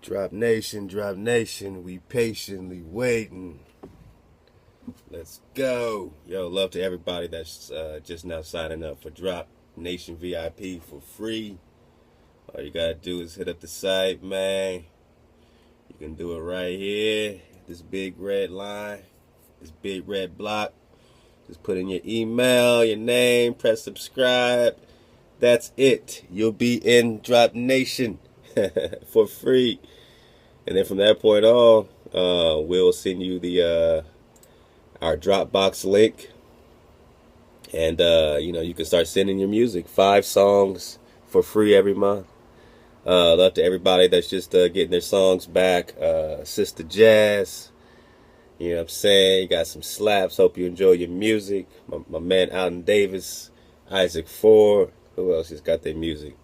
Drop Nation, we patiently waiting. Let's go. Yo, love to everybody that's just now signing up for Drop Nation VIP for free. All you gotta do is hit up the site, man. You can do it right here. This big red line, this big red block. Just put in your email, your name, press subscribe. That's it. You'll be in Drop Nation for free. And then from that point on, we'll send you the our Dropbox link. And, you can start sending your music. 5 songs for free every month. Love to everybody that's just getting their songs back. Sister Jazz. You know what I'm saying? You got some slaps. Hope you enjoy your music. My man Alton Davis. Isaac Ford. Who else has got their music?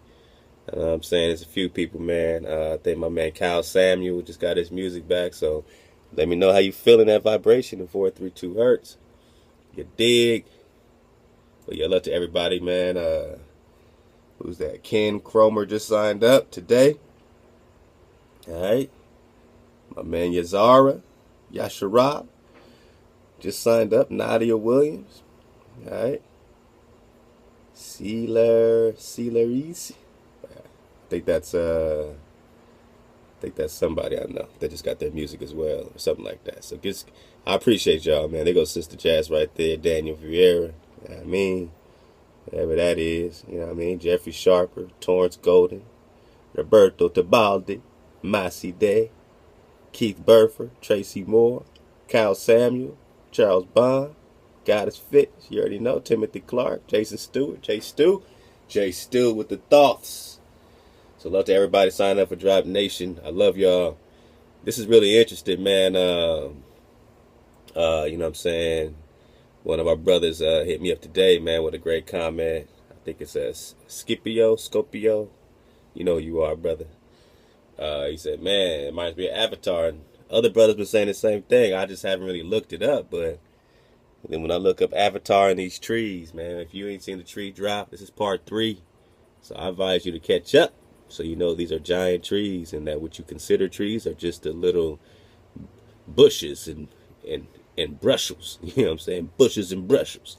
You know what I'm saying? There's a few people, man. I think my man Kyle Samuel just got his music back. So let me know how you feeling that vibration in 432 hertz. You dig? But yeah, love to everybody, man. Who's that? Ken Cromer just signed up today. All right. My man Yazara Yasharab just signed up. Nadia Williams. All right. Sealeries. I think that's somebody I know that just got their music as well or something like that. So I appreciate y'all, man. There goes Sister Jazz right there. Daniel Vieira. You know what I mean? Whatever that is. You know what I mean? Jeffrey Sharper. Torrance Golden. Roberto Tebaldi. Massey Day. Keith Burford. Tracy Moore. Kyle Samuel. Charles Bond. Goddess Fitch. You already know. Timothy Clark. Jason Stewart. Jay Stu with the thoughts. So love to everybody sign up for Drop Nation. I love y'all. This is really interesting, man. You know what I'm saying? One of our brothers hit me up today, man, with a great comment. I think it says Scopio. You know who you are, brother. He said, man, it reminds me of Avatar. And other brothers been saying the same thing. I just haven't really looked it up. But then when I look up Avatar and these trees, man, if you ain't seen the tree drop, this is part 3. So I advise you to catch up. So you know these are giant trees, and that what you consider trees are just the little bushes and brushels. You know what I'm saying? Bushes and brushels.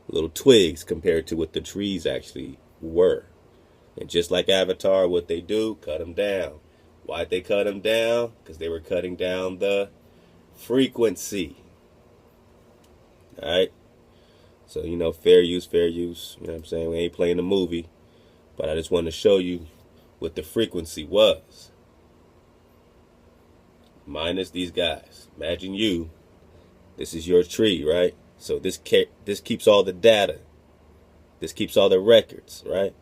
Little twigs compared to what the trees actually were. And just like Avatar, what they do, cut them down. Why'd they cut them down? Because they were cutting down the frequency. Alright? So, fair use. You know what I'm saying? We ain't playing the movie. But I just wanted to show you what the frequency was. Minus these guys. Imagine you. This is your tree, right? So this keeps all the data. This keeps all the records, right?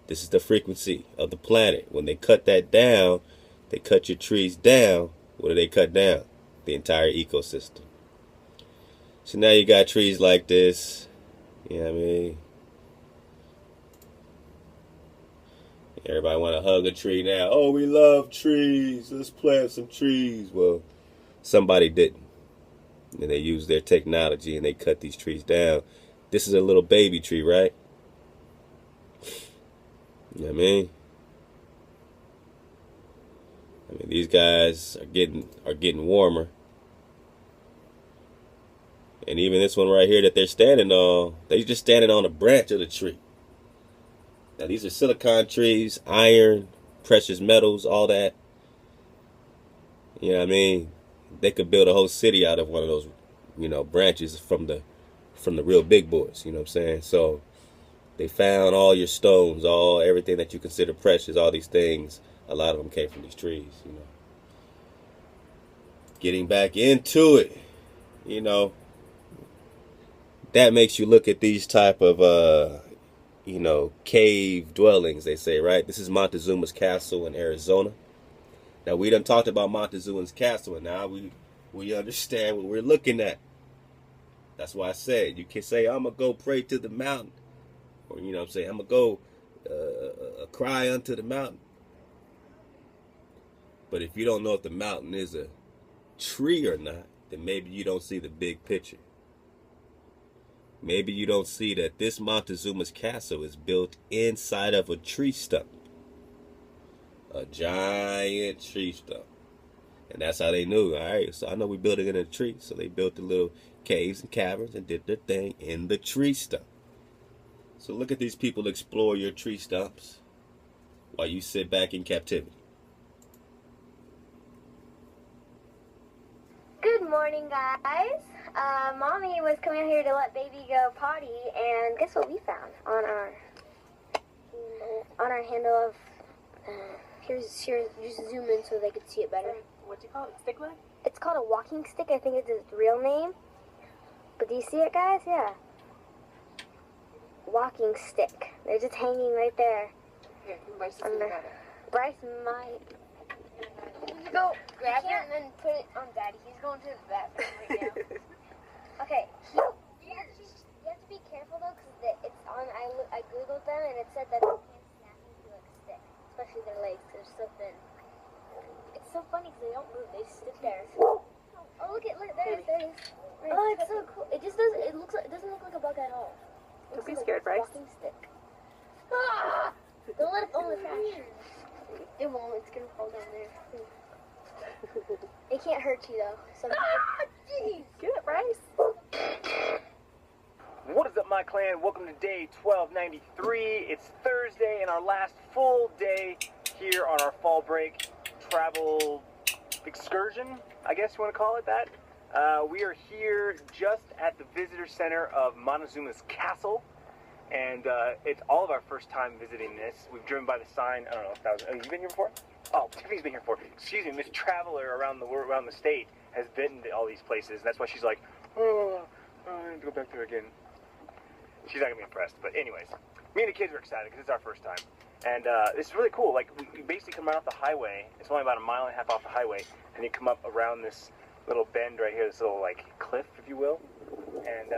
This is the frequency of the planet. When they cut that down, they cut your trees down. What do they cut down? The entire ecosystem. So now you got trees like this. You know what I mean? Everybody want to hug a tree now. Oh, we love trees. Let's plant some trees. Well, somebody didn't. And they used their technology and they cut these trees down. This is a little baby tree, right? You know what I mean? These guys are getting warmer. And even this one right here that they're standing on, they're just standing on a branch of the tree. Now, these are silicon trees, iron, precious metals, all that. You know what I mean? They could build a whole city out of one of those, branches from the real big boys. You know what I'm saying? So they found all your stones, everything that you consider precious, all these things. A lot of them came from these trees, Getting back into it, that makes you look at these type of, cave dwellings, they say, right? This is Montezuma's Castle in Arizona. Now, we done talked about Montezuma's Castle, and now we understand what we're looking at. That's why I said, you can say, I'm going to go pray to the mountain. Or, I'm going to go cry unto the mountain. But if you don't know if the mountain is a tree or not, then maybe you don't see the big picture. Maybe you don't see that this Montezuma's Castle is built inside of a tree stump. A giant tree stump. And that's how they knew. All right, so I know we built it in a tree. So they built the little caves and caverns and did their thing in the tree stump. So look at these people explore your tree stumps while you sit back in captivity. Good morning, guys. Mommy was coming out here to let baby go potty, and guess what we found on our handle of. Here's just zoom in so they could see it better. What do you call it? Stick leg? It's called a walking stick. I think it's its real name. But do you see it, guys? Yeah. Walking stick. They're just hanging right there. Here, Bryce is going to grab it. Bryce might. You go grab it and then put it on Daddy. He's going to the bathroom right now. Okay. You have to be careful though, because it's on. I googled them and it said that they can't snap into like a stick, especially their legs. They're so thin. It's so funny because they don't move. They just sit there. Oh, look there it is. Oh, it's so cool. It just doesn't. It doesn't look like a bug at all. Don't be scared, Bryce. Walking stick. Ah! Don't let it fall in the trash. It won't. It's gonna fall down there. It can't hurt you though. So Jeez. Get it, Bryce. What is up, my clan? Welcome to day 1293. It's Thursday and our last full day here on our fall break travel excursion, I guess you want to call it that. We are here just at the visitor center of Montezuma's Castle, and it's all of our first time visiting this. We've driven by the sign. I don't know if that was. Oh, you've been here before? Oh, Tiffany's been here before. Excuse me, Miss Traveler around the state has been to all these places. That's why she's like, oh, I need to go back there again. She's not gonna be impressed, but anyways, me and the kids are excited because it's our first time, and it's really cool. Like we basically come right off the highway. It's only about a mile and a half off the highway, and you come up around this little bend right here, this little like cliff, if you will, and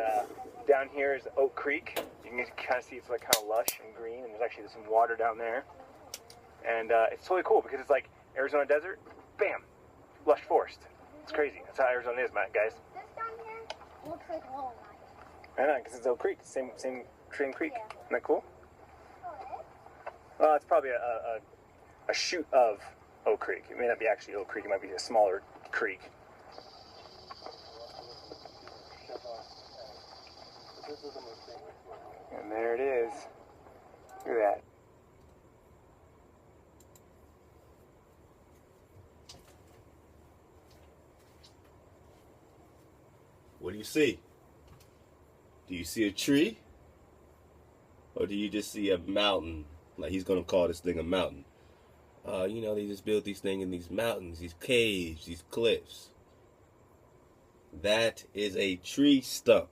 down here is Oak Creek. You can kind of see it's like kind of lush and green, and there's actually some water down there, and it's totally cool because it's like Arizona desert, bam, lush forest. It's crazy. That's how Arizona is, man, guys. this down here looks like a wall. I know, because it's Oak Creek, same creek. Yeah. Isn't that cool? Well, it's probably a shoot of Oak Creek. It may not be actually Oak Creek. It might be a smaller creek. And there it is. Look at that. What do you see? Do you see a tree? Or do you just see a mountain? Like he's gonna call this thing a mountain. You know, they just built these things in these mountains, these caves, these cliffs. That is a tree stump.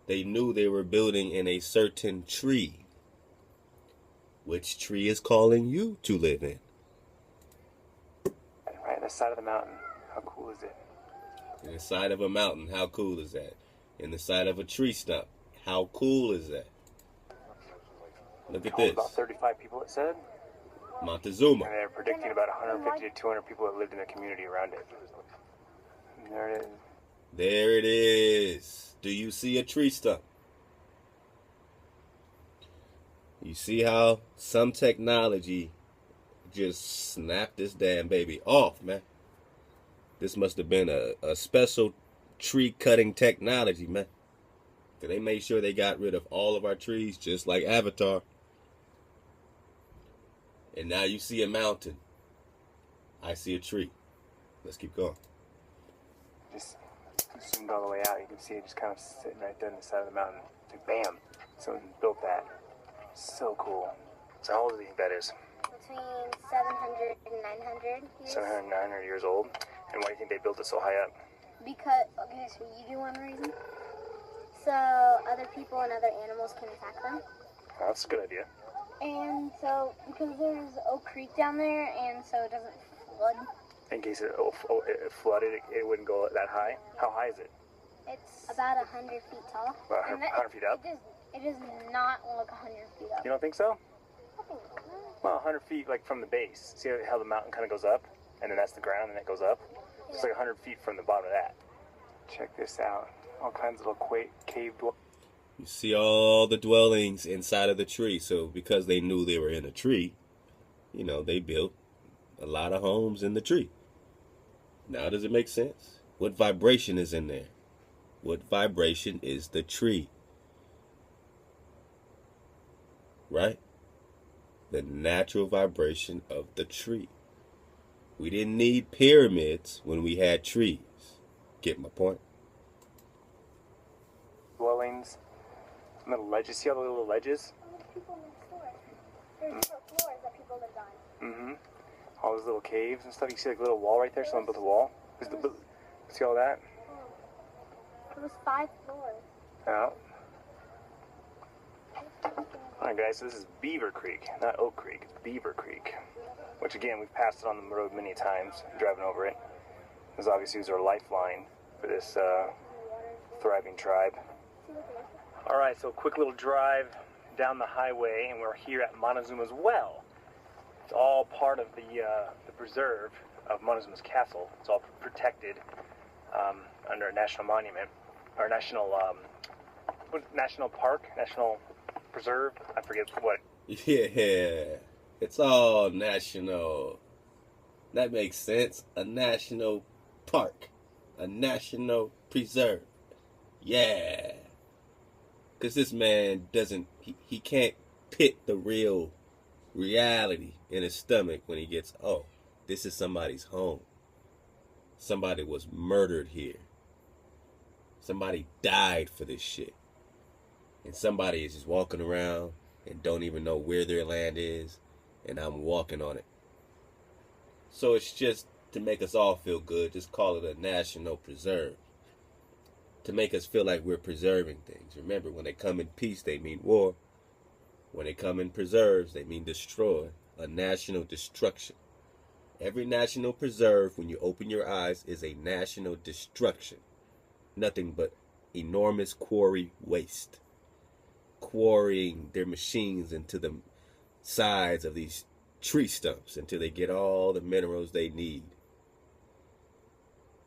They knew they were building in a certain tree. Which tree is calling you to live in? Right on the side of the mountain. How cool is it? In the side of a mountain, how cool is that? In the side of a tree stump, how cool is that? Look at this. About 35 people, it said. Montezuma. And they're predicting about 150 to 200 people that lived in the community around it. And there it is. There it is. Do you see a tree stump? You see how some technology just snapped this damn baby off, man. This must have been a special tree cutting technology, man. They made sure they got rid of all of our trees, just like Avatar. And now you see a mountain. I see a tree. Let's keep going. Just zoomed all the way out. You can see it just kind of sitting right there on the side of the mountain. It's like, bam, someone built that. So cool. So how old do you think that is? Between 700 and 900 years. 700, 900 years old. And why do you think they built it so high up? Because, okay, so you do one reason. So other people and other animals can attack them. Oh, that's a good idea. And so, because there's Oak Creek down there, and so it doesn't flood. In case it flooded, it wouldn't go that high. How high is it? It's about 100 feet tall. About 100 feet up? It does not look 100 feet up. You don't think so? I think Well, 100 feet, like from the base. See how the mountain kind of goes up? And then that's the ground, and it goes up? It's like 100 feet from the bottom of that. Check this out. All kinds of little cave dwellings. You see all the dwellings inside of the tree. So because they knew they were in a tree, you know, they built a lot of homes in the tree. Now, does it make sense? What vibration is in there? What vibration is the tree? Right? The natural vibration of the tree. We didn't need pyramids when we had trees. Get my point? Dwellings. And the ledges. See all the little ledges? All the people next door. There's floors that people lived on. Mm-hmm. All those little caves and stuff. You see like a little wall right there? Someone built a wall. See all that? It was 5 floors. Yeah. Alright guys, so this is Beaver Creek, not Oak Creek, it's Beaver Creek. Which again, we've passed it on the road many times, driving over it. This obviously is our lifeline for this thriving tribe. Alright, so quick little drive down the highway, and we're here at Montezuma's Well. It's all part of the preserve of Montezuma's Castle. It's all protected under a national monument, or national park, national preserve, I forget what. Yeah, it's all national. That makes sense. A national park, a national preserve. Yeah. Because this man doesn't, he can't pit the real reality in his stomach when he gets, oh, this is somebody's home. Somebody was murdered here. Somebody died for this shit. And somebody is just walking around and don't even know where their land is, and I'm walking on it. So it's just to make us all feel good, just call it a national preserve. To make us feel like we're preserving things. Remember, when they come in peace, they mean war. When they come in preserves, they mean destroy. A national destruction. Every national preserve, when you open your eyes, is a national destruction. Nothing but enormous quarry waste. Quarrying their machines into the sides of these tree stumps until they get all the minerals they need.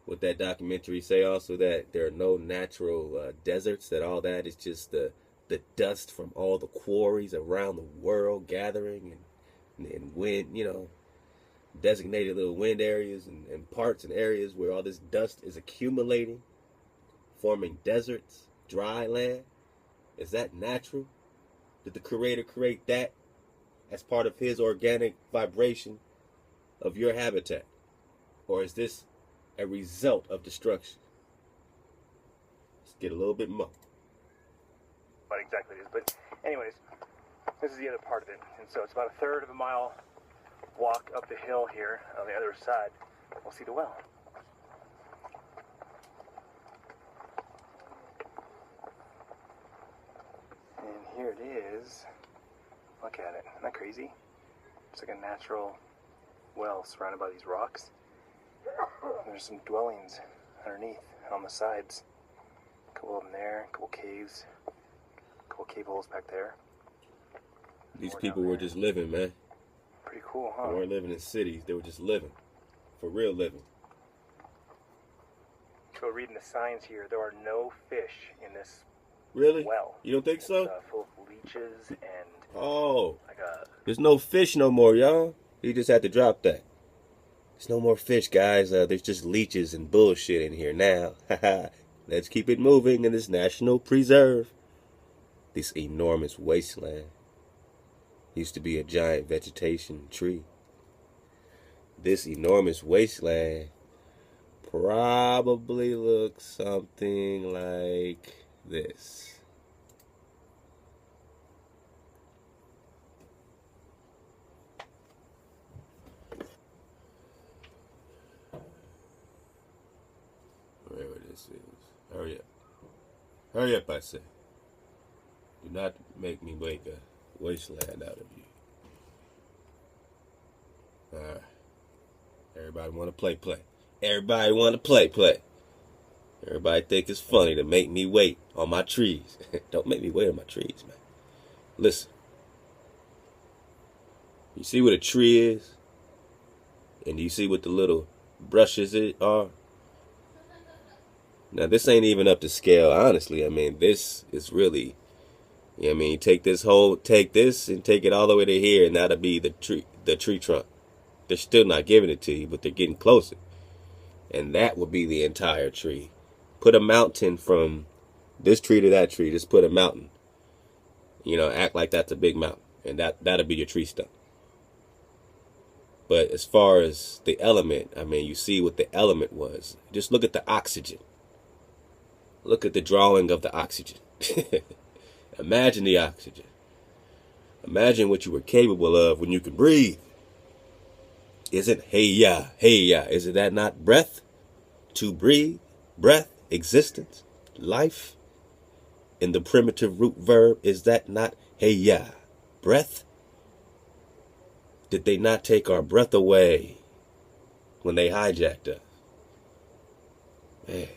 What that documentary say also, that there are no natural deserts, that all that is just the dust from all the quarries around the world gathering and wind, you know, designated little wind areas and parts and areas where all this dust is accumulating, forming deserts, dry land. Is that natural? Did the Creator create that as part of his organic vibration of your habitat? Or is this a result of destruction? Let's get a little bit more. What exactly it is, but anyways, this is the other part of it. And so it's about a third of a mile walk up the hill here. On the other side, we'll see the well. And here it is. Look at it. Isn't that crazy? It's like a natural well surrounded by these rocks. There's some dwellings underneath and on the sides. A couple of them there, a couple caves, a couple cave holes back there. These people were just living, man. Pretty cool, huh? They weren't living in cities. They were just living. For real living. So reading the signs here, there are no fish in this Really? well. You don't think so? It's full of leeches and Oh. like a... There's no fish no more, y'all. You just had to drop that. There's no more fish, guys. There's just leeches and bullshit in here now. Let's keep it moving in this national preserve. This enormous wasteland. Used to be a giant vegetation tree. This enormous wasteland probably looks something like this. Wherever this is. Hurry up. Hurry up, I say. Do not make me make a wasteland out of you. Alright. Everybody want to play. Everybody want to play. Everybody think it's funny to make me wait on my trees. Don't make me wait on my trees, man. Listen. You see what a tree is? And you see what the little brushes are? Now, this ain't even up to scale, honestly. I mean, this is really, you know what I mean, take this and take it all the way to here, and that'll be the the tree trunk. They're still not giving it to you, but they're getting closer. And that would be the entire tree. Put a mountain from this tree to that tree. Just put a mountain. You know, act like that's a big mountain. And that'll be your tree stump. But as far as the element, I mean, you see what the element was. Just look at the oxygen. Look at the drawing of the oxygen. Imagine the oxygen. Imagine what you were capable of when you could breathe. Isn't hey ya, isn't that not breath? To breathe, breath, existence, life. In the primitive root verb, is that not hey ya, breath? Did they not take our breath away when they hijacked us? Man.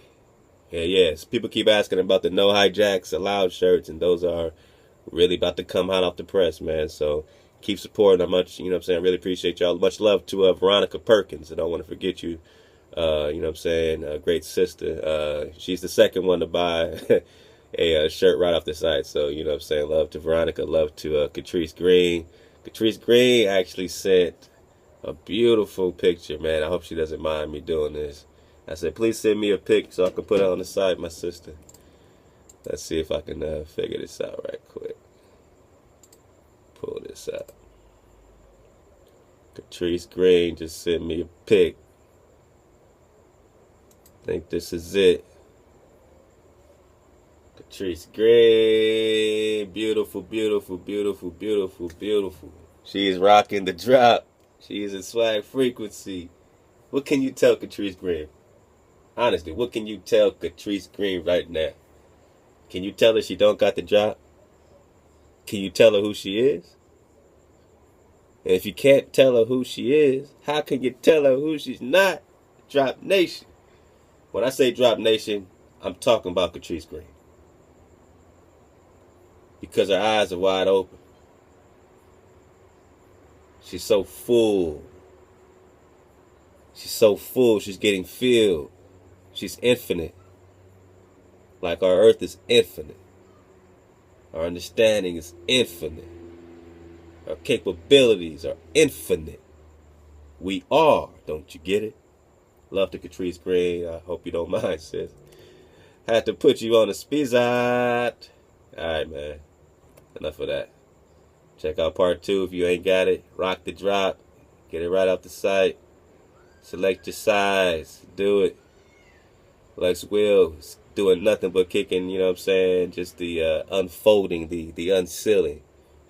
Yeah, yes. People keep asking about the no hijacks allowed shirts, and those are really about to come hot off the press, man. So keep supporting. I'm much, you know what I'm saying? I really appreciate y'all. Much love to Veronica Perkins. I don't want to forget you. You know what I'm saying? Great sister. She's the second one to buy a shirt right off the site. So, you know what I'm saying? Love to Veronica. Love to Catrice Green. Catrice Green actually sent a beautiful picture, man. I hope she doesn't mind me doing this. I said, please send me a pic so I can put it on the site, my sister. Let's see if I can figure this out right quick. Pull this out. Catrice Green just sent me a pic. I think this is it. Catrice Green. Beautiful, beautiful, beautiful, beautiful, beautiful. She is rocking the drop. She is in swag frequency. What can you tell Catrice Green? Honestly, what can you tell Catrice Green right now? Can you tell her she don't got the drop? Can you tell her who she is? And if you can't tell her who she is, how can you tell her who she's not? Drop Nation. When I say Drop Nation, I'm talking about Catrice Green. Because her eyes are wide open. She's so full. She's so full, she's getting filled. She's infinite. Like our earth is infinite. Our understanding is infinite. Our capabilities are infinite. We are, don't you get it? Love to Catrice Green. I hope you don't mind, sis. Had to put you on the speedzot. Alright, man. Enough of that. Check out part 2 if you ain't got it. Rock the drop. Get it right off the site. Select your size. Do it. Lex Will's doing nothing but kicking, you know what I'm saying, just the unfolding, the unsealing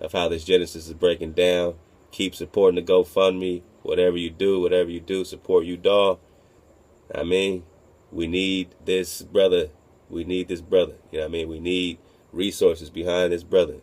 of how this Genesis is breaking down. Keep supporting the GoFundMe. Whatever you do, support you, dog. I mean, we need this brother. We need this brother. You know what I mean? We need resources behind this brother.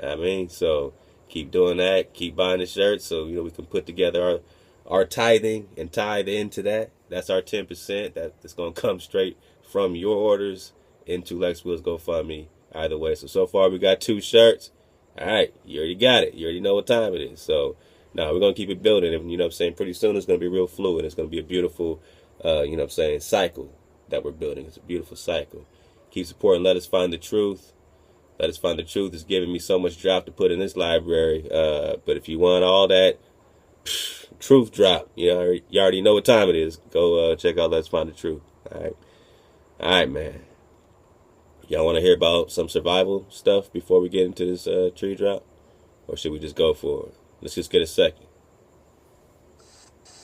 I mean, so keep doing that. Keep buying the shirts so, you know, we can put together our tithing and tithe into that. That's our 10%. That's going to come straight from your orders into Lex Will's GoFundMe. Either way. So far we got 2 shirts. All right. You already got it. You already know what time it is. So now we're going to keep it building. And, you know what I'm saying, pretty soon it's going to be real fluid. It's going to be a beautiful, you know what I'm saying, cycle that we're building. It's a beautiful cycle. Keep supporting. Let us find the truth. Let us find the truth. It's giving me so much drop to put in this library. But if you want all that truth drop, you already know what time it is. Go check out Let's Find the Truth. All right, man. Y'all want to hear about some survival stuff before we get into this tree drop? Or should we just go for it? Let's just get a second.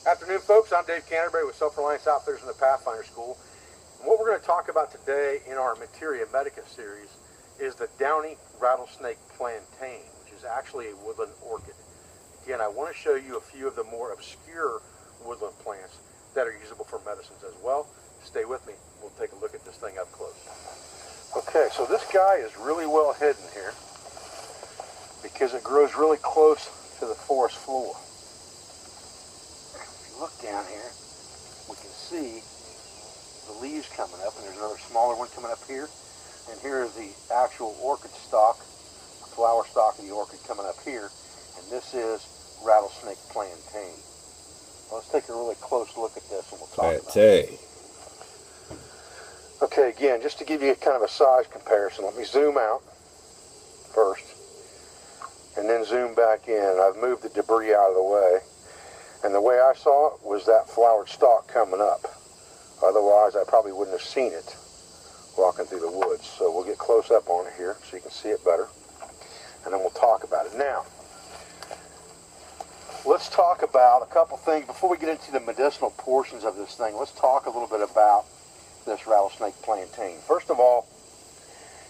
Afternoon, folks. I'm Dave Canterbury with Self-Reliance Outfitters in the Pathfinder School. And what we're going to talk about today in our Materia Medica series is the downy rattlesnake plantain, which is actually a woodland orchid. Again, I want to show you a few of the more obscure woodland plants that are usable for medicines as well. Stay with me. We'll take a look at this thing up close. Okay, so this guy is really well hidden here because it grows really close to the forest floor. If you look down here, we can see the leaves coming up, and there's another smaller one coming up here. And here is the actual orchid stalk, flower stalk of the orchid coming up here. And this is rattlesnake plantain. Let's take a really close look at this and we'll talk about it. Okay, again, just to give you kind of a size comparison, let me zoom out first. And and then zoom back in. I've moved the debris out of the way. And the way I saw it was that flowered stalk coming up. Otherwise, I probably wouldn't have seen it walking through the woods. So we'll get close up on it here so you can see it better. And then we'll talk about it. Now, let's talk about a couple things. Before we get into the medicinal portions of this thing, let's talk a little bit about this rattlesnake plantain. First of all,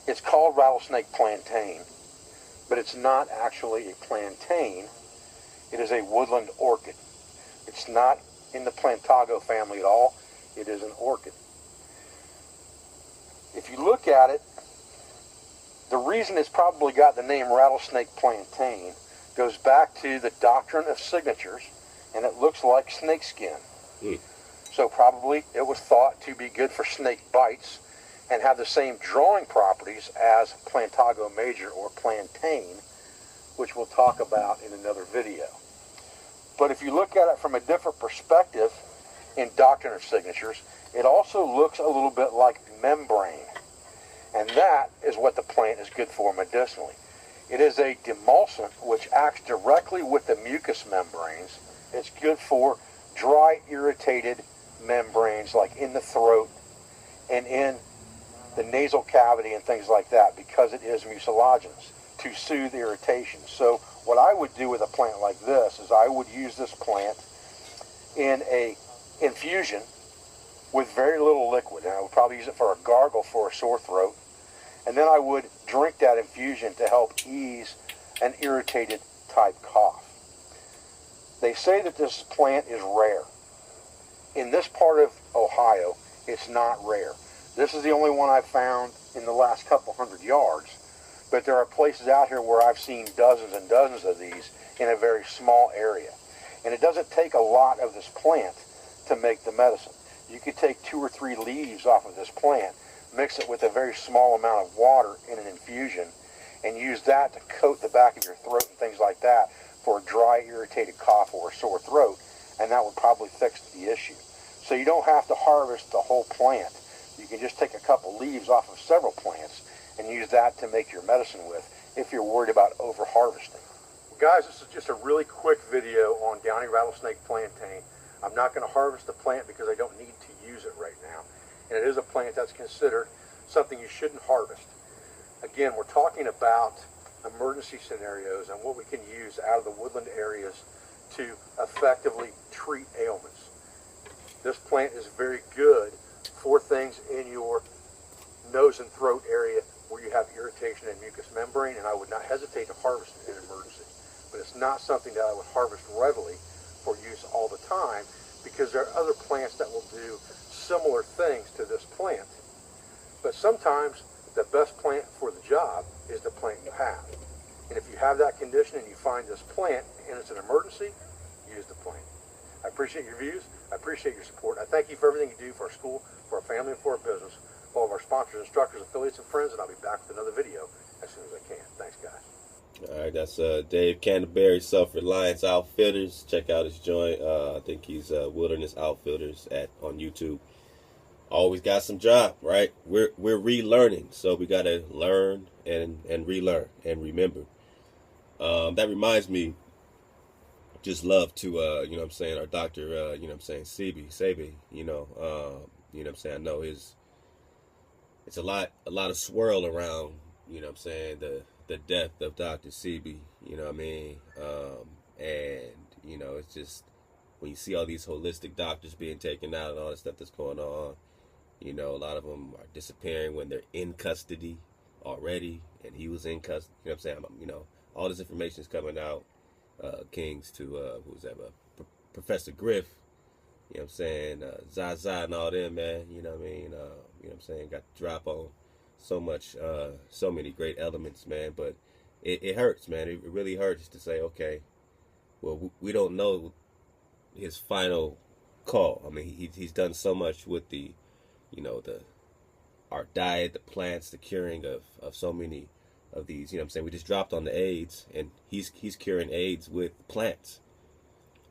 it's called rattlesnake plantain, but it's not actually a plantain. It is a woodland orchid. It's not in the plantago family at all. It is an orchid. If you look at it, the reason it's probably got the name rattlesnake plantain goes back to the Doctrine of Signatures, and it looks like snakeskin. So probably it was thought to be good for snake bites and have the same drawing properties as plantago major or plantain, which we'll talk about in another video. But if you look at it from a different perspective in Doctrine of Signatures, it also looks a little bit like membrane. And that is what the plant is good for medicinally. It is a demulcent which acts directly with the mucous membranes. It's good for dry, irritated membranes like in the throat and in the nasal cavity and things like that, because it is mucilaginous to soothe irritation. So what I would do with a plant like this is I would use this plant in a infusion with very little liquid, and I would probably use it for a gargle for a sore throat, and then I would drink that infusion to help ease an irritated type cough. They say that this plant is rare. In this part of Ohio, it's not rare. This is the only one I've found in the last couple hundred yards, but there are places out here where I've seen dozens and dozens of these in a very small area. And it doesn't take a lot of this plant to make the medicine. You could take 2 or 3 leaves off of this plant, mix it with a very small amount of water in an infusion, and use that to coat the back of your throat and things like that for a dry, irritated cough or a sore throat, and that would probably fix the issue. So you don't have to harvest the whole plant. You can just take a couple leaves off of several plants and use that to make your medicine with if you're worried about over-harvesting. Well, guys, this is just a really quick video on downy rattlesnake plantain. I'm not going to harvest the plant because I don't need to use it right now. And it is a plant that's considered something you shouldn't harvest. Again, we're talking about emergency scenarios and what we can use out of the woodland areas to effectively treat ailments. This plant is very good for things in your nose and throat area where you have irritation and mucous membrane, and I would not hesitate to harvest it in an emergency. But it's not something that I would harvest readily for use all the time, because there are other plants that will do similar things to this plant. But sometimes the best plant for the job is the plant you have. And if you have that condition and you find this plant and it's an emergency, use the plant. I appreciate your views. I appreciate your support. I thank you for everything you do for our school, for our family, and for our business, for all of our sponsors, instructors, affiliates, and friends, and I'll be back with another video as soon as I can. Thanks, guys. All right, that's Dave Canterbury, Self-Reliance Outfitters. Check out his joint. I think he's Wilderness Outfitters on YouTube. Always got some drop, right? We're relearning, so we gotta learn and relearn and remember. That reminds me. Just love to you know what I'm saying, our doctor, you know what I'm saying, Sebi, you know what I'm saying. I know it's a lot of swirl around, you know what I'm saying, the death of Dr. Sebi, you know what I mean, and you know, it's just when you see all these holistic doctors being taken out and all that stuff that's going on, you know, a lot of them are disappearing when they're in custody already, and he was in custody, you know what I'm saying, you know, all this information is coming out. Kings to who's that? Professor Griff, you know what I'm saying, Zaza and all them, man. You know what I mean. You know what I'm saying. Got to drop on so much, so many great elements, man. But it hurts, man. It really hurts to say, okay, well, we don't know his final call. I mean, he's done so much with the, you know, our diet, the plants, the curing of so many of these, you know what I'm saying. We just dropped on the AIDS, and he's curing AIDS with plants.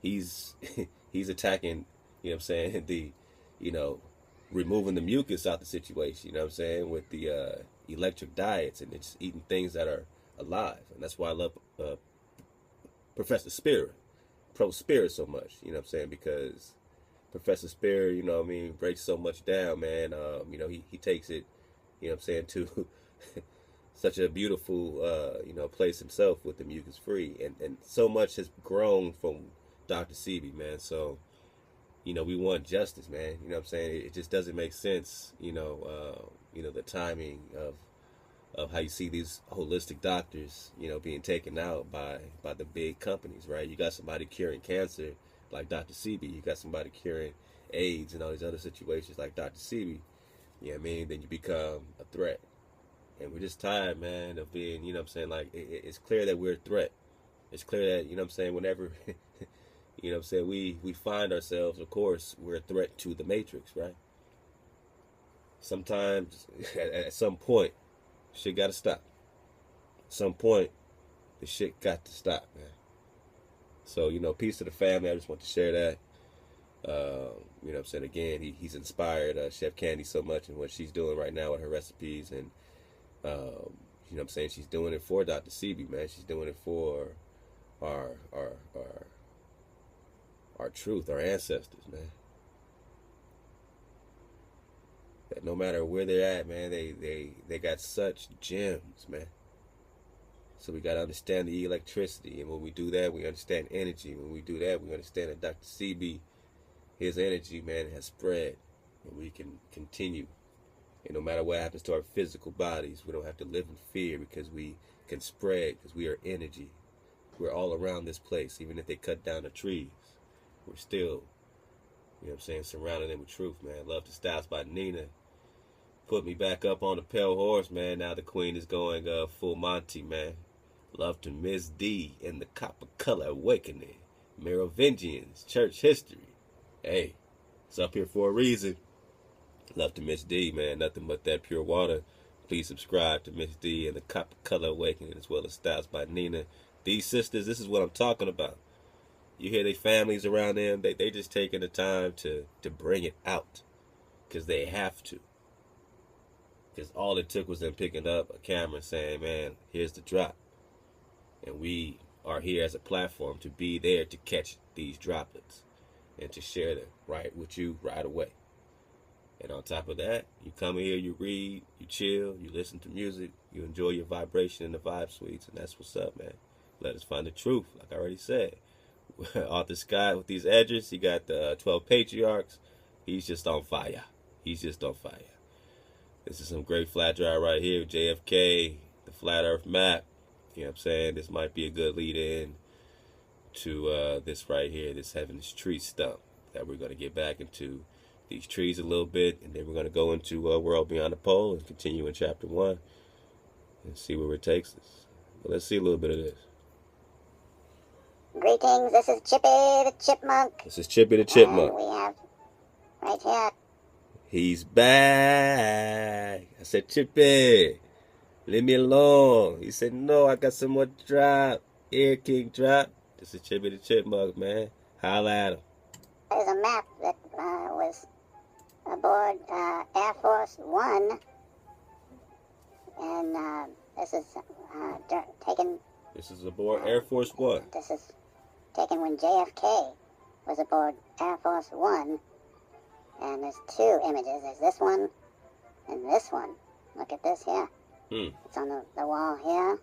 He's attacking, you know what I'm saying, the, you know, removing the mucus out the situation, you know what I'm saying, with the electric diets, and it's eating things that are alive. And that's why I love Professor Spirit, Pro Spirit so much, you know what I'm saying? Because Professor Spirit, you know what I mean, breaks so much down, man. You know, he takes it, you know what I'm saying, to such a beautiful, you know, place himself with the mucus free. And so much has grown from Dr. Sebi, man. So, you know, we want justice, man. You know what I'm saying? It just doesn't make sense, you know, the timing of how you see these holistic doctors, you know, being taken out by the big companies, right? You got somebody curing cancer like Dr. Sebi. You got somebody curing AIDS and all these other situations like Dr. Sebi. You know what I mean? Then you become a threat. And we're just tired, man, of being, you know what I'm saying, like, it's clear that we're a threat. It's clear that, you know what I'm saying, whenever, you know what I'm saying, we find ourselves, of course, we're a threat to the matrix, right? Sometimes, at some point, shit got to stop. At some point, the shit got to stop, man. So, you know, peace to the family. I just want to share that. You know what I'm saying? Again, he's inspired Chef Candy so much in what she's doing right now with her recipes. And, you know what I'm saying? She's doing it for Dr. Sebi, man. She's doing it for our truth, our ancestors, man. That no matter where they're at, man, they got such gems, man. So we got to understand the electricity. And when we do that, we understand energy. When we do that, we understand that Dr. Sebi, his energy, man, has spread. And we can continue. And no matter what happens to our physical bodies, we don't have to live in fear because we can spread, because we are energy. We're all around this place. Even if they cut down the trees, we're still, you know what I'm saying, surrounding them with truth, man. Love to Styles by Nina. Put me back up on the pale horse, man. Now the queen is going full Monty, man. Love to Miss D in the Copper Color Awakening. Merovingians, church history. Hey, it's up here for a reason. Love to Miss D, man. Nothing but that pure water. Please subscribe to Miss D and the Copper Color Awakening, as well as Styles by Nina. These sisters, this is what I'm talking about. You hear their families around them, they just taking the time to bring it out. Because they have to. Because all it took was them picking up a camera and saying, man, here's the drop. And we are here as a platform to be there to catch these droplets and to share them right with you right away. And on top of that, you come here, you read, you chill, you listen to music, you enjoy your vibration and the vibe suites, and that's what's up, man. Let us find the truth, like I already said. Arthur Scott with these edges, he got the 12 patriarchs. He's just on fire. He's just on fire. This is some great flat dry right here. JFK, the flat earth map. You know what I'm saying? This might be a good lead in to this right here, this Heaven's Tree stump that we're going to get back into these trees a little bit, and then we're going to go into World Beyond the Pole and continue in chapter 1 and see where it takes us. But let's see a little bit of this. Greetings, this is Chippy the Chipmunk. This is Chippy the Chipmunk. And we have right here. He's back. I said, Chippy, leave me alone. He said, no, I got some more drop. Air King drop. This is Chippy the Chipmunk, man. Holla at him. There's a map that was aboard Air Force One. And this is taken... This is aboard Air Force One. This is taken when JFK was aboard Air Force One. And there's two images. There's this one and this one. Look at this here. It's on the wall here.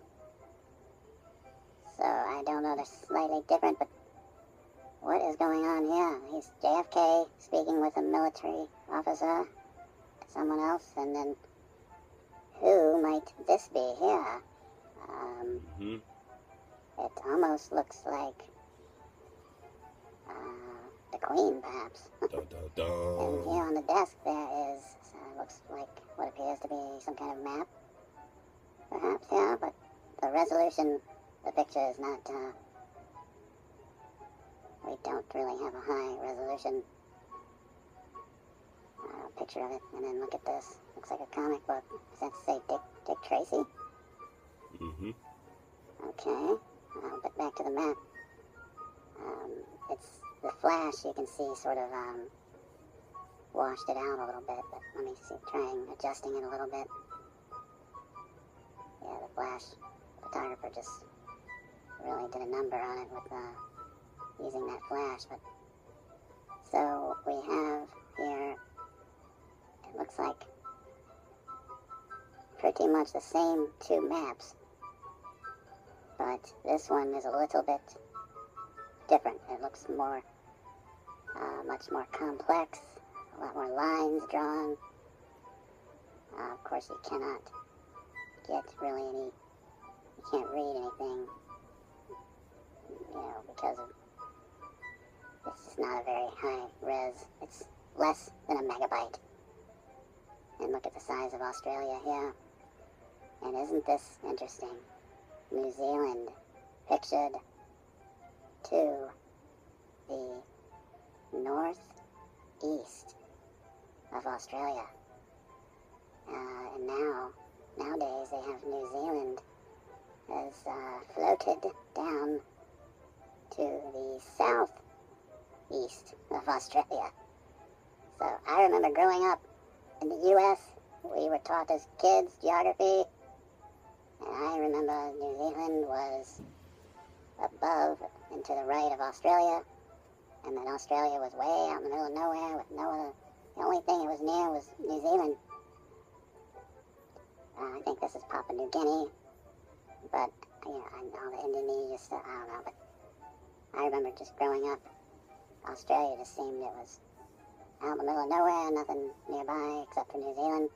So I don't know, they're slightly different, but what is going on here? He's JFK speaking with a military officer, someone else, and then who might this be here? It almost looks like the Queen, perhaps. Dun, dun, dun. And here on the desk there is, looks like what appears to be some kind of map, perhaps, yeah, but the resolution, the picture is not, we don't really have a high resolution picture of it. And then look at this, looks like a comic book. Does that say Dick Tracy? Okay, but back to the map. It's the flash, you can see, sort of washed it out a little bit, but let me see, trying adjusting it a little bit. Yeah, the flash photographer just really did a number on it with using that flash. But so we have here, it looks like pretty much the same two maps, but this one is a little bit different. It looks more, much more complex, a lot more lines drawn. Of course, you cannot get really any, you can't read anything, you know, because of, this is not a very high res. It's less than a megabyte. And look at the size of Australia here. And isn't this interesting? New Zealand pictured to the northeast of Australia. And nowadays they have New Zealand has floated down to the southeast of Australia. So I remember growing up in the U.S., we were taught as kids geography, and I remember New Zealand was above and to the right of Australia, and then Australia was way out in the middle of nowhere with no other, the only thing it was near was New Zealand. I think this is Papua New Guinea, but, you know, all the Indonesia stuff, I don't know, but I remember just growing up, Australia just seemed it was out in the middle of nowhere, nothing nearby except for New Zealand.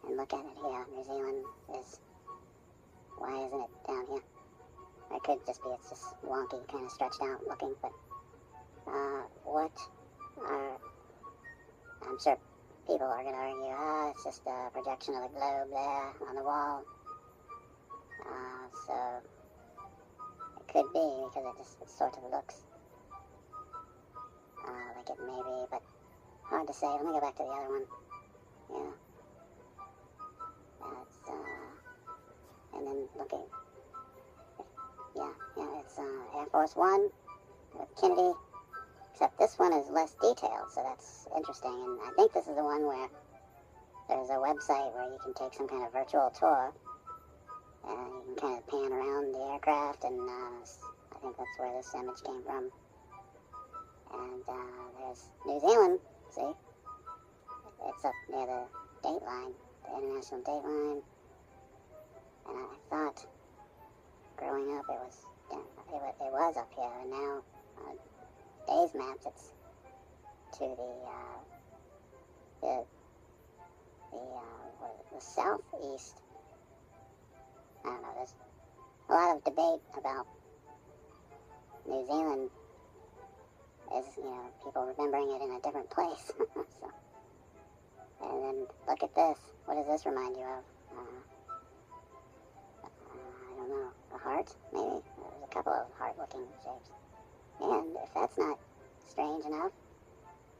And look at it here, New Zealand is, why isn't it down here? It could just be, it's just wonky, kind of stretched out looking, but what are, I'm sure people are going to argue, it's just a projection of the globe there on the wall. So it could be, because it sort of looks like it may be, but hard to say. Let me go back to the other one. Yeah. That's, and then looking, it's Air Force One with Kennedy, except this one is less detailed, so that's interesting. And I think this is the one where there's a website where you can take some kind of virtual tour, and you can kind of pan around the aircraft, and I think that's where this image came from. And there's New Zealand, see? It's up near the date line, the international date line. And I thought, growing up, it was up here, and now on today's maps, it's to the southeast. I don't know, there's a lot of debate about New Zealand, is, you know, people remembering it in a different place. So, and then look at this. What does this remind you of? I don't know. A heart, maybe? There's a couple of heart-looking shapes. And if that's not strange enough,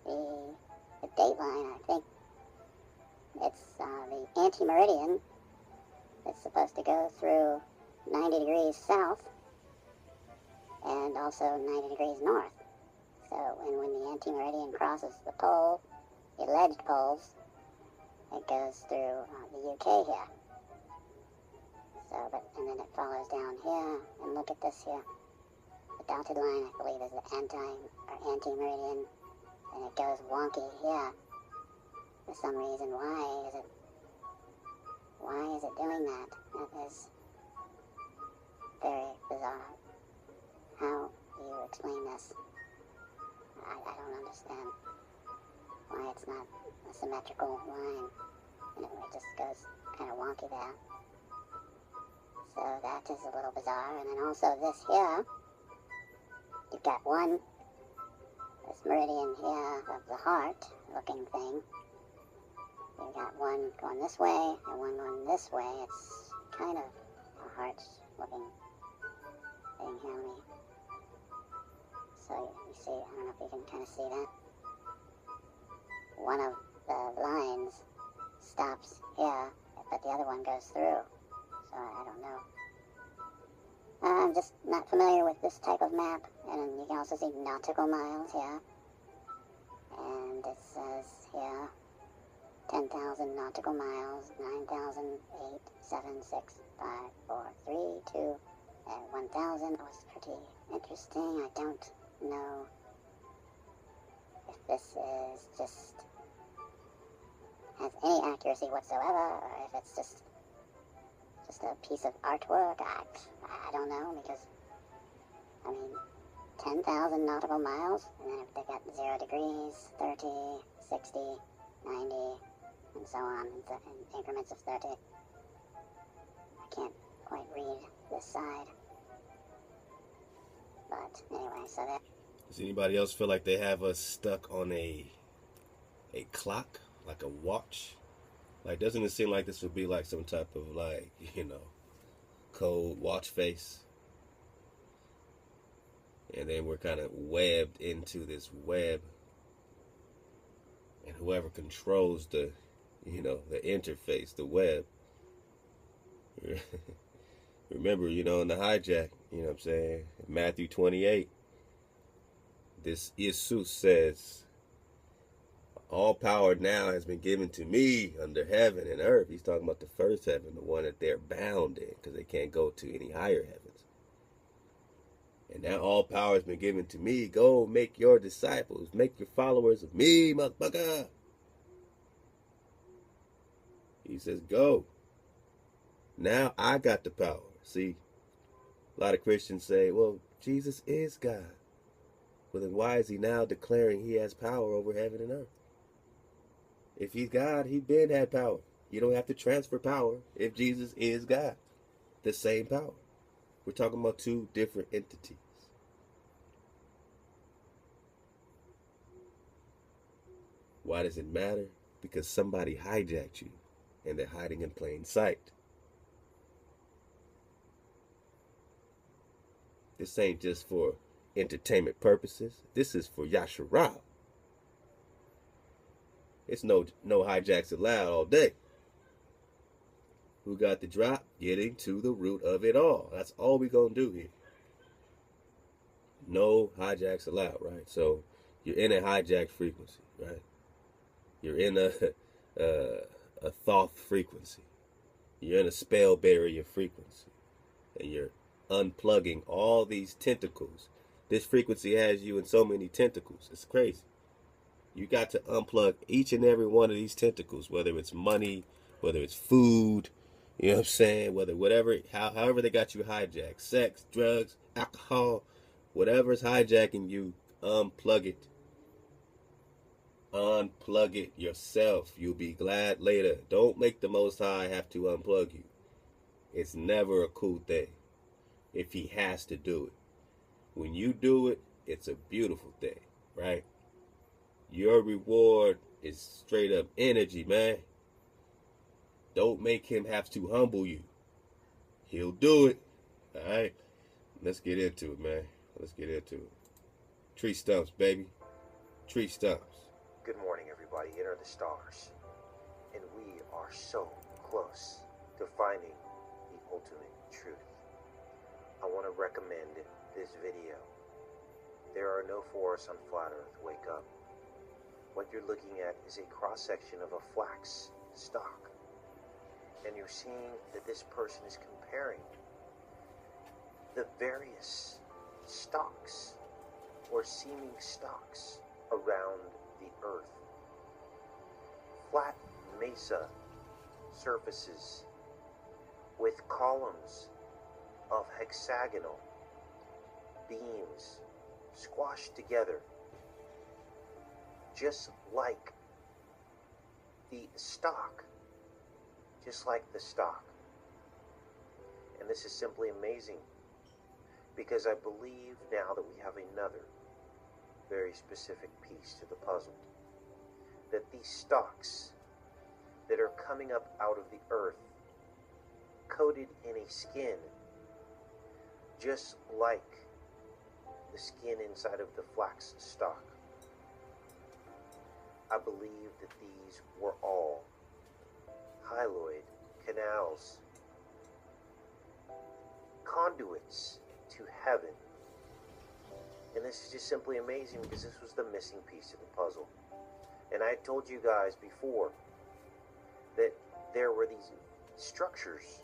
the date line, I think it's the anti-meridian. It's supposed to go through 90 degrees south and also 90 degrees north. So when the anti-meridian crosses the pole, the alleged poles, it goes through the UK here. So, and then it follows down here, and look at this here. The dotted line, I believe, is the anti-meridian, and it goes wonky here for some reason. Why is it doing that? That is very bizarre. How do you explain this? I don't understand why it's not a symmetrical line, and it just goes kind of wonky there. So that is a little bizarre. And then also this here, you've got this meridian here of the heart looking thing. You've got one going this way and one going this way. It's kind of a heart looking thing here. So you see, I don't know if you can kind of see that. One of the lines stops here, but the other one goes through. So I don't know. I'm just not familiar with this type of map. And you can also see nautical miles here. And it says here, 10,000 nautical miles, 9,008, 7, 6, 5, 4, 3, 2, At 1,000 was pretty interesting. I don't know if this is just has any accuracy whatsoever, or if it's just a piece of artwork. I don't know, because I mean 10,000 nautical miles, and then if they got 0 degrees, 30, 60, 90, and so on in increments of 30. I can't quite read this side. But anyway, so that. Does anybody else feel like they have us stuck on a clock, like a watch? Like, doesn't it seem like this would be like some type of, like, cold watch face? And then we're kind of webbed into this web. And whoever controls the interface, the web. Remember, in the hijack, what I'm saying? Matthew 28. This Jesus says, all power now has been given to me under heaven and earth. He's talking about the first heaven, the one that they're bound in, because they can't go to any higher heavens. And now all power has been given to me. Go make your disciples, make your followers of me, motherfucker. He says, go. Now I got the power. See, a lot of Christians say, well, Jesus is God. Well, then why is he now declaring he has power over heaven and earth? If he's God, he been had power. You don't have to transfer power if Jesus is God. The same power. We're talking about two different entities. Why does it matter? Because somebody hijacked you and they're hiding in plain sight. This ain't just for entertainment purposes. This is for Yasharah. It's no hijacks allowed all day. Who got the drop? Getting to the root of it all. That's all we gonna do here. No hijacks allowed, right? So you're in a hijack frequency, right? You're in a thoth frequency. You're in a spell barrier frequency. And you're unplugging all these tentacles. This frequency has you in so many tentacles. It's crazy. You got to unplug each and every one of these tentacles, whether it's money, whether it's food, you know what I'm saying? However they got you hijacked. Sex, drugs, alcohol, whatever's hijacking you, unplug it. Unplug it yourself. You'll be glad later. Don't make the Most High have to unplug you. It's never a cool thing if he has to do it. When you do it, it's a beautiful thing, right? Your reward is straight up energy, man. Don't make him have to humble you. He'll do it. All right? Let's get into it, man. Let's get into it. Tree stumps, baby. Tree stumps. Good morning, everybody. Enter the stars. And we are so close to finding the ultimate truth. I want to recommend this video. There are no forests on flat earth. Wake up. What you're looking at is a cross-section of a flax stalk. And you're seeing that this person is comparing the various stalks or seeming stalks around the earth. Flat mesa surfaces with columns of hexagonal beams squashed together, just like the stalk. Just like the stalk. And this is simply amazing, because I believe now that we have another very specific piece to the puzzle. That these stalks that are coming up out of the earth, coated in a skin, just like the skin inside of the flax stalk. I believe that these were all hyaloid canals, conduits to heaven. And this is just simply amazing, because this was the missing piece of the puzzle. And I told you guys before that there were these structures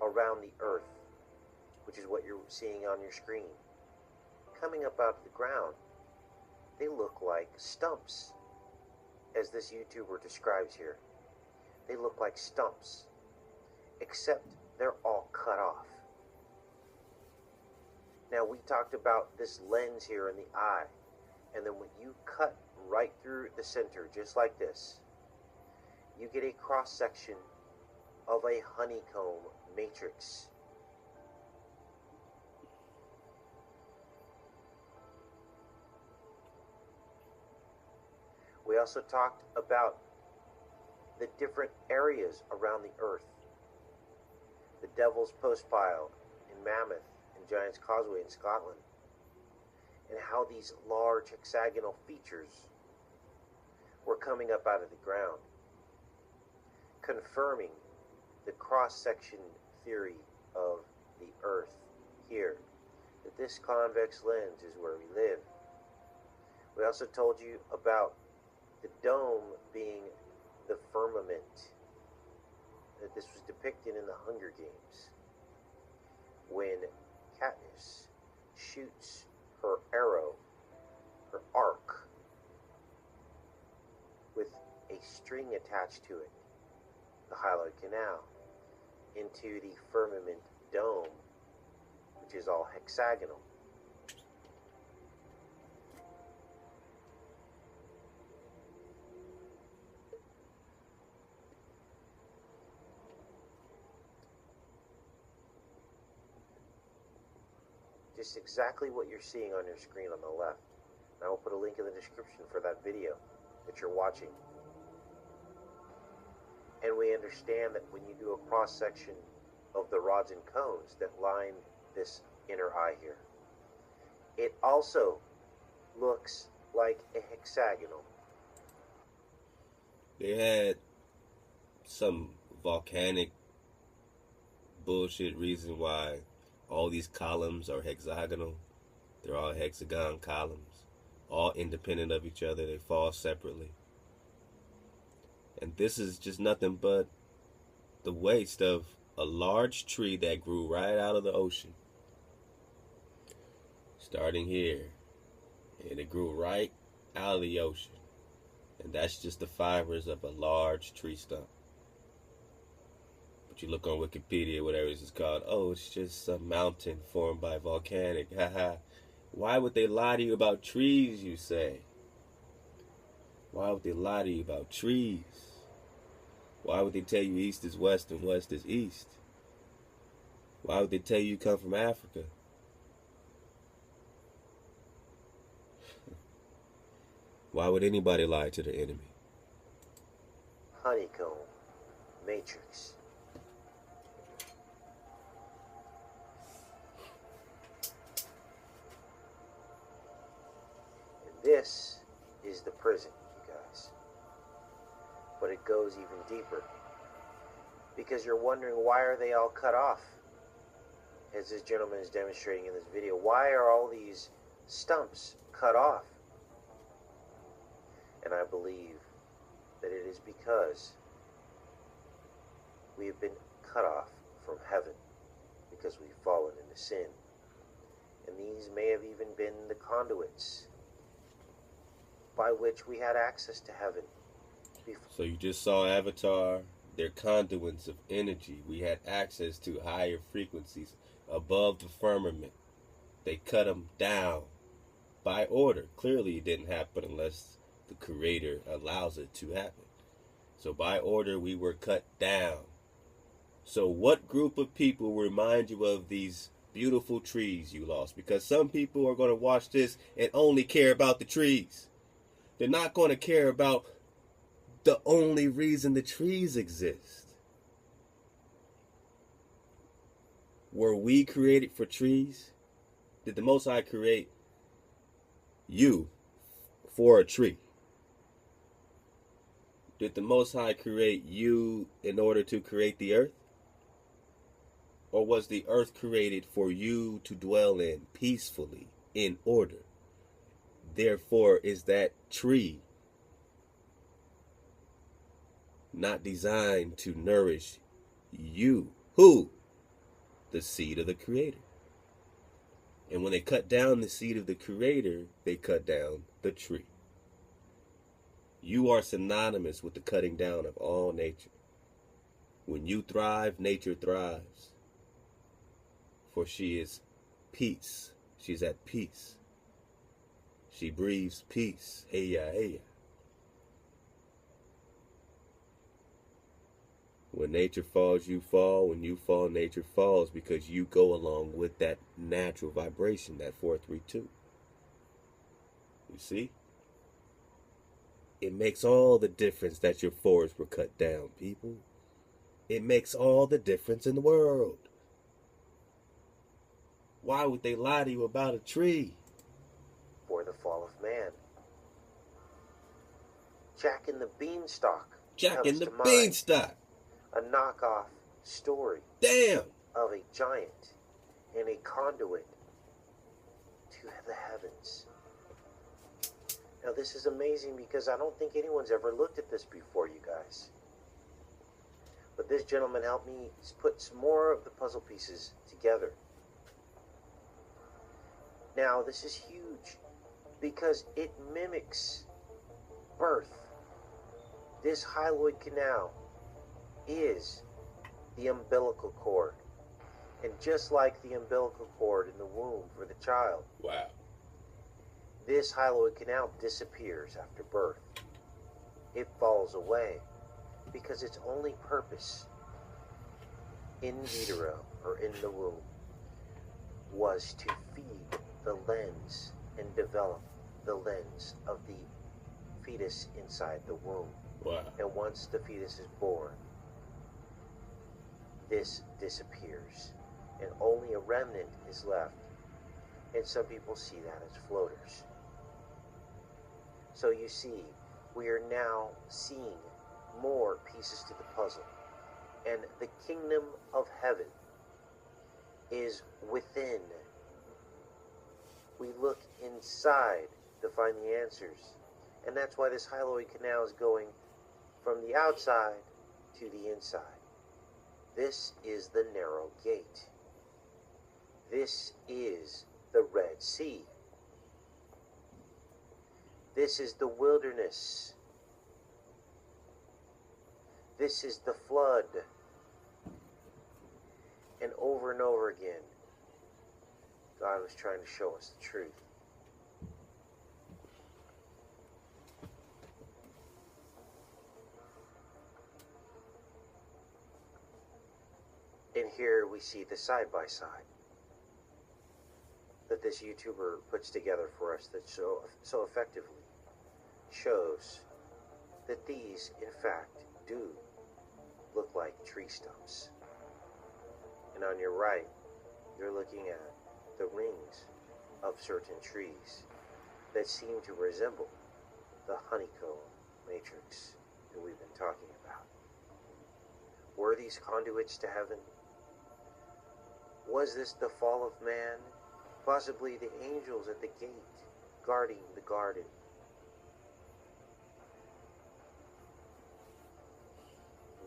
around the earth which is what you're seeing on your screen, coming up out of the ground, they look like stumps, as this YouTuber describes here. They look like stumps, except they're all cut off. Now, we talked about this lens here in the eye, and then when you cut right through the center, just like this, you get a cross-section of a honeycomb matrix. We also talked about the different areas around the earth. The Devil's Postpile in Mammoth and Giant's Causeway in Scotland, and how these large hexagonal features were coming up out of the ground, confirming the cross-section theory of the earth here, that this convex lens is where we live. We also told you about the dome being the firmament, that this was depicted in the Hunger Games, when Katniss shoots her arrow, her arc, with a string attached to it, the Hyaloid Canal, into the firmament dome, which is all hexagonal. Just exactly what you're seeing on your screen on the left. And I will put a link in the description for that video that you're watching. And we understand that when you do a cross-section of the rods and cones that line this inner eye here, it also looks like a hexagonal. They had some volcanic bullshit reason why all these columns are hexagonal. They're all hexagon columns, all independent of each other. They fall separately. And this is just nothing but the waste of a large tree that grew right out of the ocean. Starting here. And it grew right out of the ocean. And that's just the fibers of a large tree stump. But you look on Wikipedia, whatever it's called, oh, it's just a mountain formed by volcanic. Haha. Why would they lie to you about trees, you say? Why would they lie to you about trees? Why would they tell you east is west and west is east? Why would they tell you come from Africa? Why would anybody lie to the enemy? Honeycomb matrix. And this is the prison, you guys. But it goes even deeper, because you're wondering, why are they all cut off? As this gentleman is demonstrating in this video, why are all these stumps cut off? And I believe that it is because we have been cut off from heaven, because we've fallen into sin. And these may have even been the conduits by which we had access to heaven. So you just saw Avatar. They're conduits of energy. We had access to higher frequencies above the firmament. They cut them down by order. Clearly it didn't happen unless the Creator allows it to happen. So by order we were cut down. So what group of people remind you of these beautiful trees you lost? Because some people are going to watch this and only care about the trees. They're not going to care about the only reason the trees exist. Were we created for trees? Did the Most High create you for a tree? Did the Most High create you in order to create the earth? Or was the earth created for you to dwell in peacefully, in order? Therefore, is that tree not designed to nourish you? Who? The seed of the Creator. And when they cut down the seed of the Creator, they cut down the tree. You are synonymous with the cutting down of all nature. When you thrive, nature thrives. For she is peace. She's at peace. She breathes peace. Hey ya, hey ya. When nature falls, you fall. When you fall, nature falls, because you go along with that natural vibration, that 432. You see? It makes all the difference that your forests were cut down, people. It makes all the difference in the world. Why would they lie to you about a tree? For the fall of man. Jack and the Beanstalk. Jack and the comes to mind. Beanstalk. A knockoff story Damn. of a giant and a conduit to the heavens. Now this is amazing because I don't think anyone's ever looked at this before, you guys. But this gentleman helped me put some more of the puzzle pieces together. Now this is huge because it mimics birth. This hyaloid canal is the umbilical cord. And just like the umbilical cord in the womb for the child, Wow. this hyaloid canal disappears after birth. It falls away because its only purpose in vitro, or in the womb, was to feed the lens and develop the lens of the fetus inside the womb. Wow. And once the fetus is born, this disappears, and only a remnant is left. And some people see that as floaters. So you see, we are now seeing more pieces to the puzzle. And the kingdom of heaven is within. We look inside to find the answers. And that's why this hyaloid canal is going from the outside to the inside. This is the narrow gate. This is the Red Sea. This is the wilderness. This is the flood. And over again, God was trying to show us the truth. And here we see the side-by-side that this YouTuber puts together for us that so effectively shows that these, in fact, do look like tree stumps. And on your right, you're looking at the rings of certain trees that seem to resemble the honeycomb matrix that we've been talking about. Were these conduits to heaven? Was this the fall of man? Possibly the angels at the gate guarding the garden.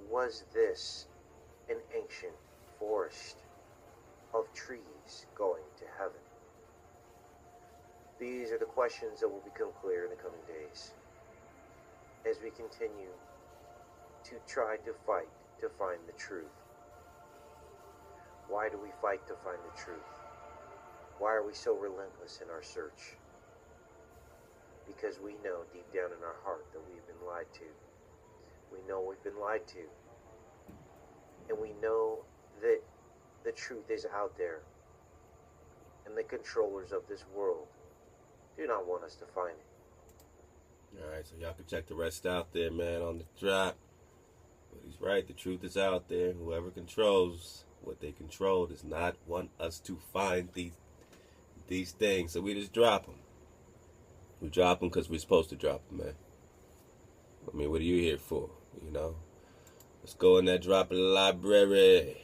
Was this an ancient forest of trees going to heaven? These are the questions that will become clear in the coming days as we continue to try to fight to find the truth. Why do we fight to find the truth? Why are we so relentless in our search? Because we know deep down in our heart that we've been lied to. We know we've been lied to. And we know that the truth is out there. And the controllers of this world do not want us to find it. Alright, so y'all can check the rest out there, man, on the drop. But he's right, the truth is out there. Whoever controls what they control does not want us to find these things. So we just drop them. We drop them because we're supposed to drop them, man. I mean, what are you here for, you know? Let's go in that drop of the library.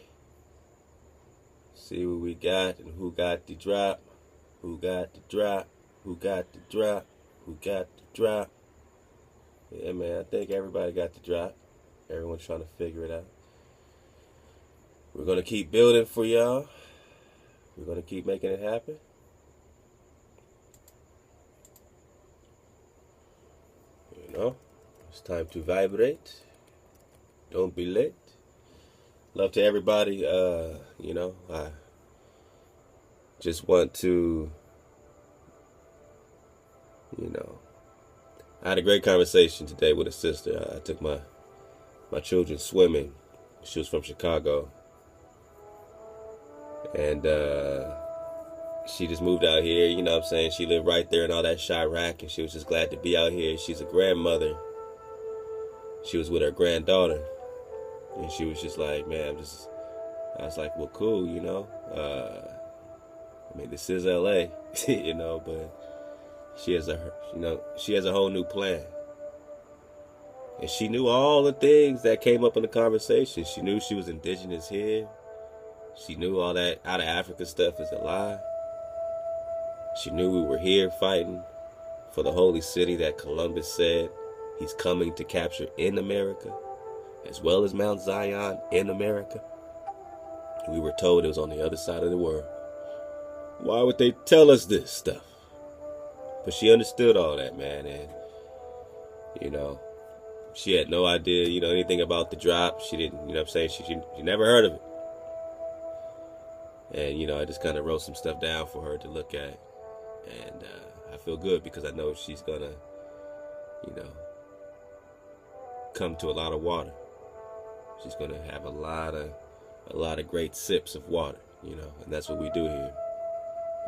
See what we got and who got the drop. Who got the drop. Who got the drop. Who got the drop. Yeah, man, I think everybody got the drop. Everyone's trying to figure it out. We're going to keep building for y'all. We're going to keep making it happen. It's time to vibrate. Don't be late. Love to everybody. You know, I just want to, you know, I had a great conversation today with a sister. I took my children swimming. She was from Chicago. And she just moved out here, you know what I'm saying? She lived right there in all that Chirac, and she was just glad to be out here. She's a grandmother. She was with her granddaughter. And she was just like, man, I was like, well, cool, you know. I mean, this is LA, you know, but she has a whole new plan. And she knew all the things that came up in the conversation. She knew she was indigenous here. She knew all that out of Africa stuff is a lie. She knew we were here fighting for the holy city that Columbus said he's coming to capture in America, as well as Mount Zion in America. We were told it was on the other side of the world. Why would they tell us this stuff? But she understood all that, man, and, you know, she had no idea, you know, anything about the drop. She didn't, you know what I'm saying? She never heard of it. And, you know, I just kind of wrote some stuff down for her to look at. And I feel good because I know she's going to, you know, come to a lot of water. She's going to have a lot of great sips of water, you know, and that's what we do here.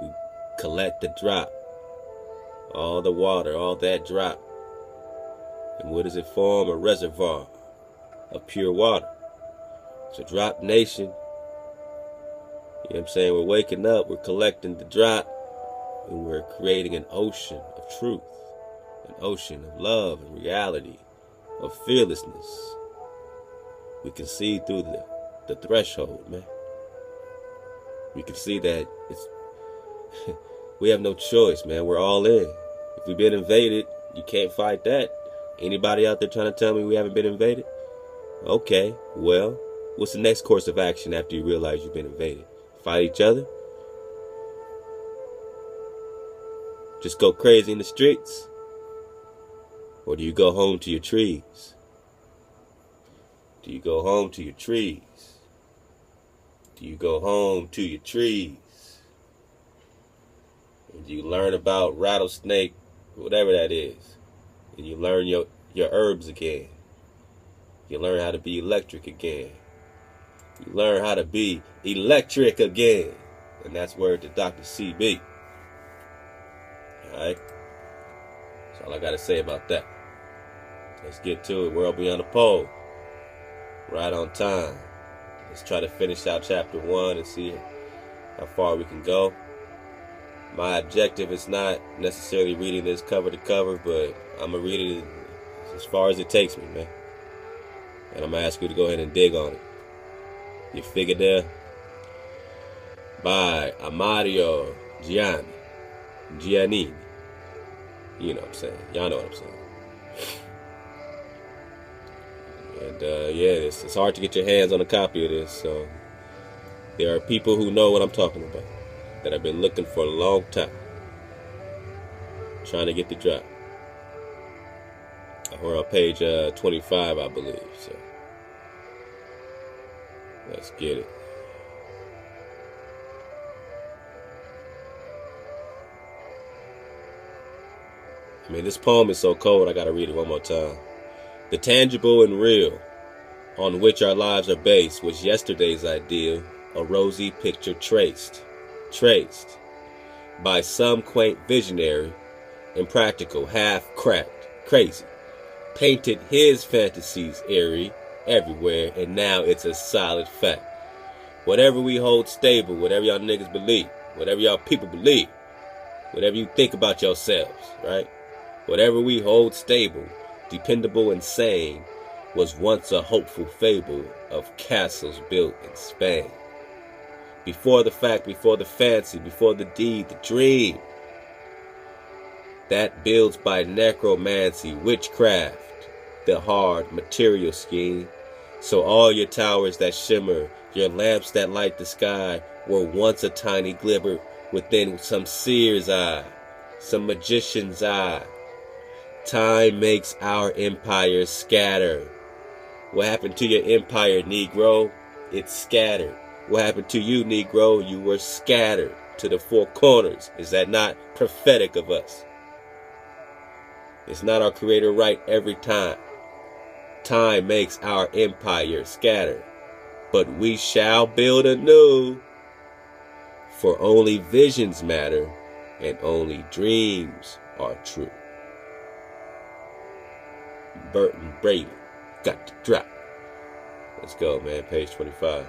We collect the drop, all the water, all that drop. And what does it form? A reservoir of pure water. It's a drop nation. You know what I'm saying? We're waking up, we're collecting the drop, and we're creating an ocean of truth, an ocean of love and reality, of fearlessness. We can see through the threshold, man. We can see that it's we have no choice, man. We're all in. If we've been invaded, you can't fight that. Anybody out there trying to tell me we haven't been invaded? Okay, well, what's the next course of action after you realize you've been invaded? Fight each other? Just go crazy in the streets? Or do you go home to your trees? Do you go home to your trees? Do you go home to your trees? And you learn about rattlesnake, whatever that is. And you learn your herbs again. You learn how to be electric again. You learn how to be electric again. And that's word to Dr. CB. Alright? That's all I got to say about that. Let's get to it. World Beyond the Pole. Right on time. Let's try to finish out chapter 1 and see how far we can go. My objective is not necessarily reading this cover to cover, but I'm going to read it as far as it takes me, man. And I'm going to ask you to go ahead and dig on it. You figure there? By Amario Giannini. You know what I'm saying. Y'all know what I'm saying. And yeah, it's hard to get your hands on a copy of this. So there are people who know what I'm talking about that I've been looking for a long time, trying to get the drop. We're on page 25, I believe. So let's get it. I mean, this poem is so cold, I gotta read it one more time. The tangible and real on which our lives are based was yesterday's ideal, a rosy picture traced by some quaint visionary, impractical, half-cracked, crazy, painted his fantasies airy everywhere, and now it's a solid fact. Whatever we hold stable, whatever y'all niggas believe, whatever y'all people believe, whatever you think about yourselves, right? Whatever we hold stable, dependable and sane, was once a hopeful fable of castles built in Spain. Before the fact, before the fancy, before the deed, the dream that builds by necromancy, witchcraft, the hard material scheme. So all your towers that shimmer, your lamps that light the sky, were once a tiny glimmer within some seer's eye, some magician's eye. Time makes our empire scatter. What happened to your empire, Negro? It's scattered. What happened to you, Negro? You were scattered to the four corners. Is that not prophetic of us? It's not our Creator right every time. Time makes our empire scatter, but we shall build anew. For only visions matter, and only dreams are true. Burton Brady, got to drop. Let's go, man. Page 25.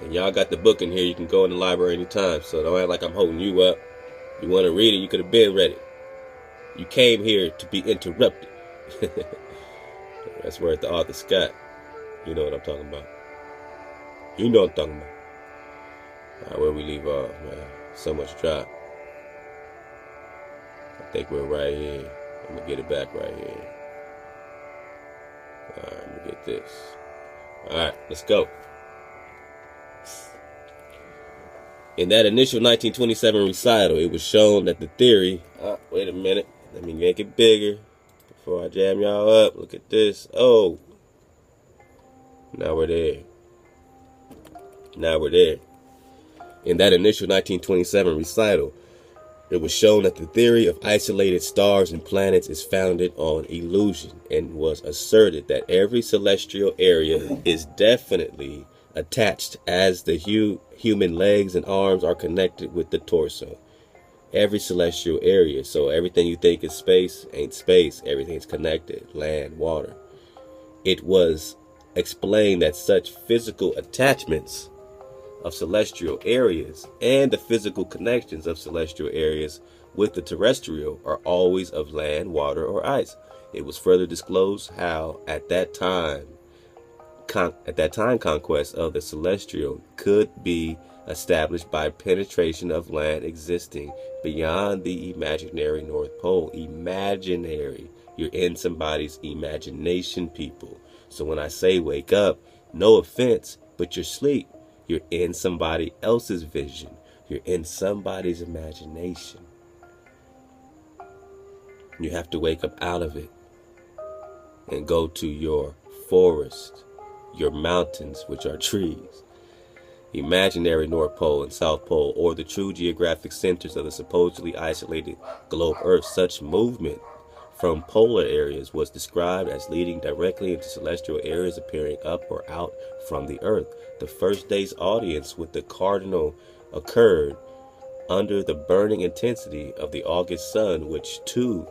And y'all got the book in here. You can go in the library anytime, so don't act like I'm holding you up. You want to read it, you could have been ready. You came here to be interrupted. That's where the author Scott. You know what I'm talking about. You know what I'm talking about. All right, where we leave off, man. So much drop. I think we're right here. I'm going to get it back right here. All right, let me get this. All right, let's go. In that initial 1927 recital, it was shown that the theory... wait a minute. Let me make it bigger before I jam y'all up. Look at this. Oh. Now we're there. Now we're there. In that initial 1927 recital, it was shown that the theory of isolated stars and planets is founded on illusion, and was asserted that every celestial area is definitely attached as the human legs and arms are connected with the torso. Every celestial area. So everything you think is space ain't space. Everything's connected. Land, water. It was explained that such physical attachments of celestial areas and the physical connections of celestial areas with the terrestrial are always of land, water, or ice. It was further disclosed how at that time conquest of the celestial could be established by penetration of land existing beyond the imaginary North Pole. Imaginary. You're in somebody's imagination, people. So when I say wake up, no offense, but you're asleep. You're in somebody else's vision. You're in somebody's imagination. You have to wake up out of it and go to your forest, your mountains, which are trees, imaginary North Pole and South Pole, or the true geographic centers of the supposedly isolated globe Earth. Such movement from polar areas was described as leading directly into celestial areas appearing up or out from the Earth. The first day's audience with the cardinal occurred under the burning intensity of the August sun, which too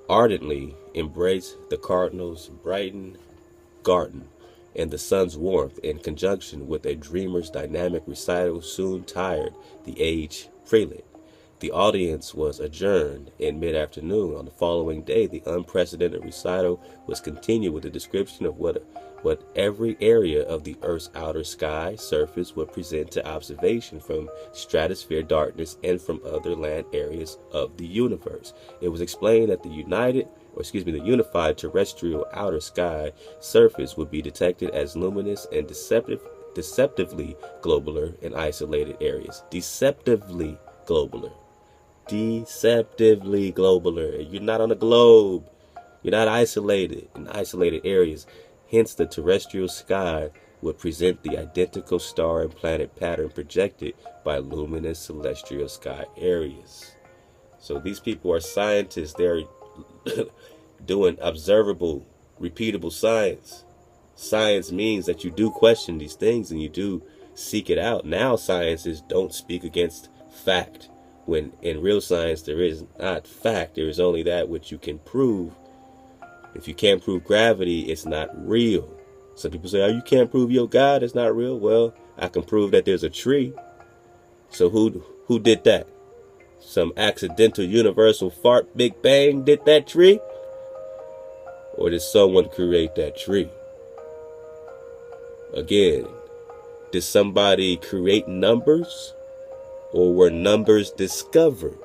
ardently embraced the cardinal's brightened garden, and the sun's warmth, in conjunction with a dreamer's dynamic recital, soon tired the aged prelate. The audience was adjourned in mid-afternoon. On the following day, the unprecedented recital was continued with a description of what every area of the Earth's outer sky surface would present to observation from stratosphere darkness and from other land areas of the universe. It was explained that the unified terrestrial outer sky surface would be detected as luminous and deceptively globular in isolated areas. Deceptively globular. Deceptively globular. You're not on a globe. You're not isolated in isolated areas. Hence, the terrestrial sky would present the identical star and planet pattern projected by luminous celestial sky areas. So these people are scientists. They're doing observable, repeatable science. Science means that you do question these things and you do seek it out. Now scientists don't speak against fact. When in real science there is not fact, there is only that which you can prove. If you can't prove gravity, it's not real. Some people say, oh, you can't prove your God, it's not real. Well, I can prove that there's a tree. So who did that? Some accidental universal fart Big Bang did that tree? Or did someone create that tree? Again, did somebody create numbers? Or were numbers discovered?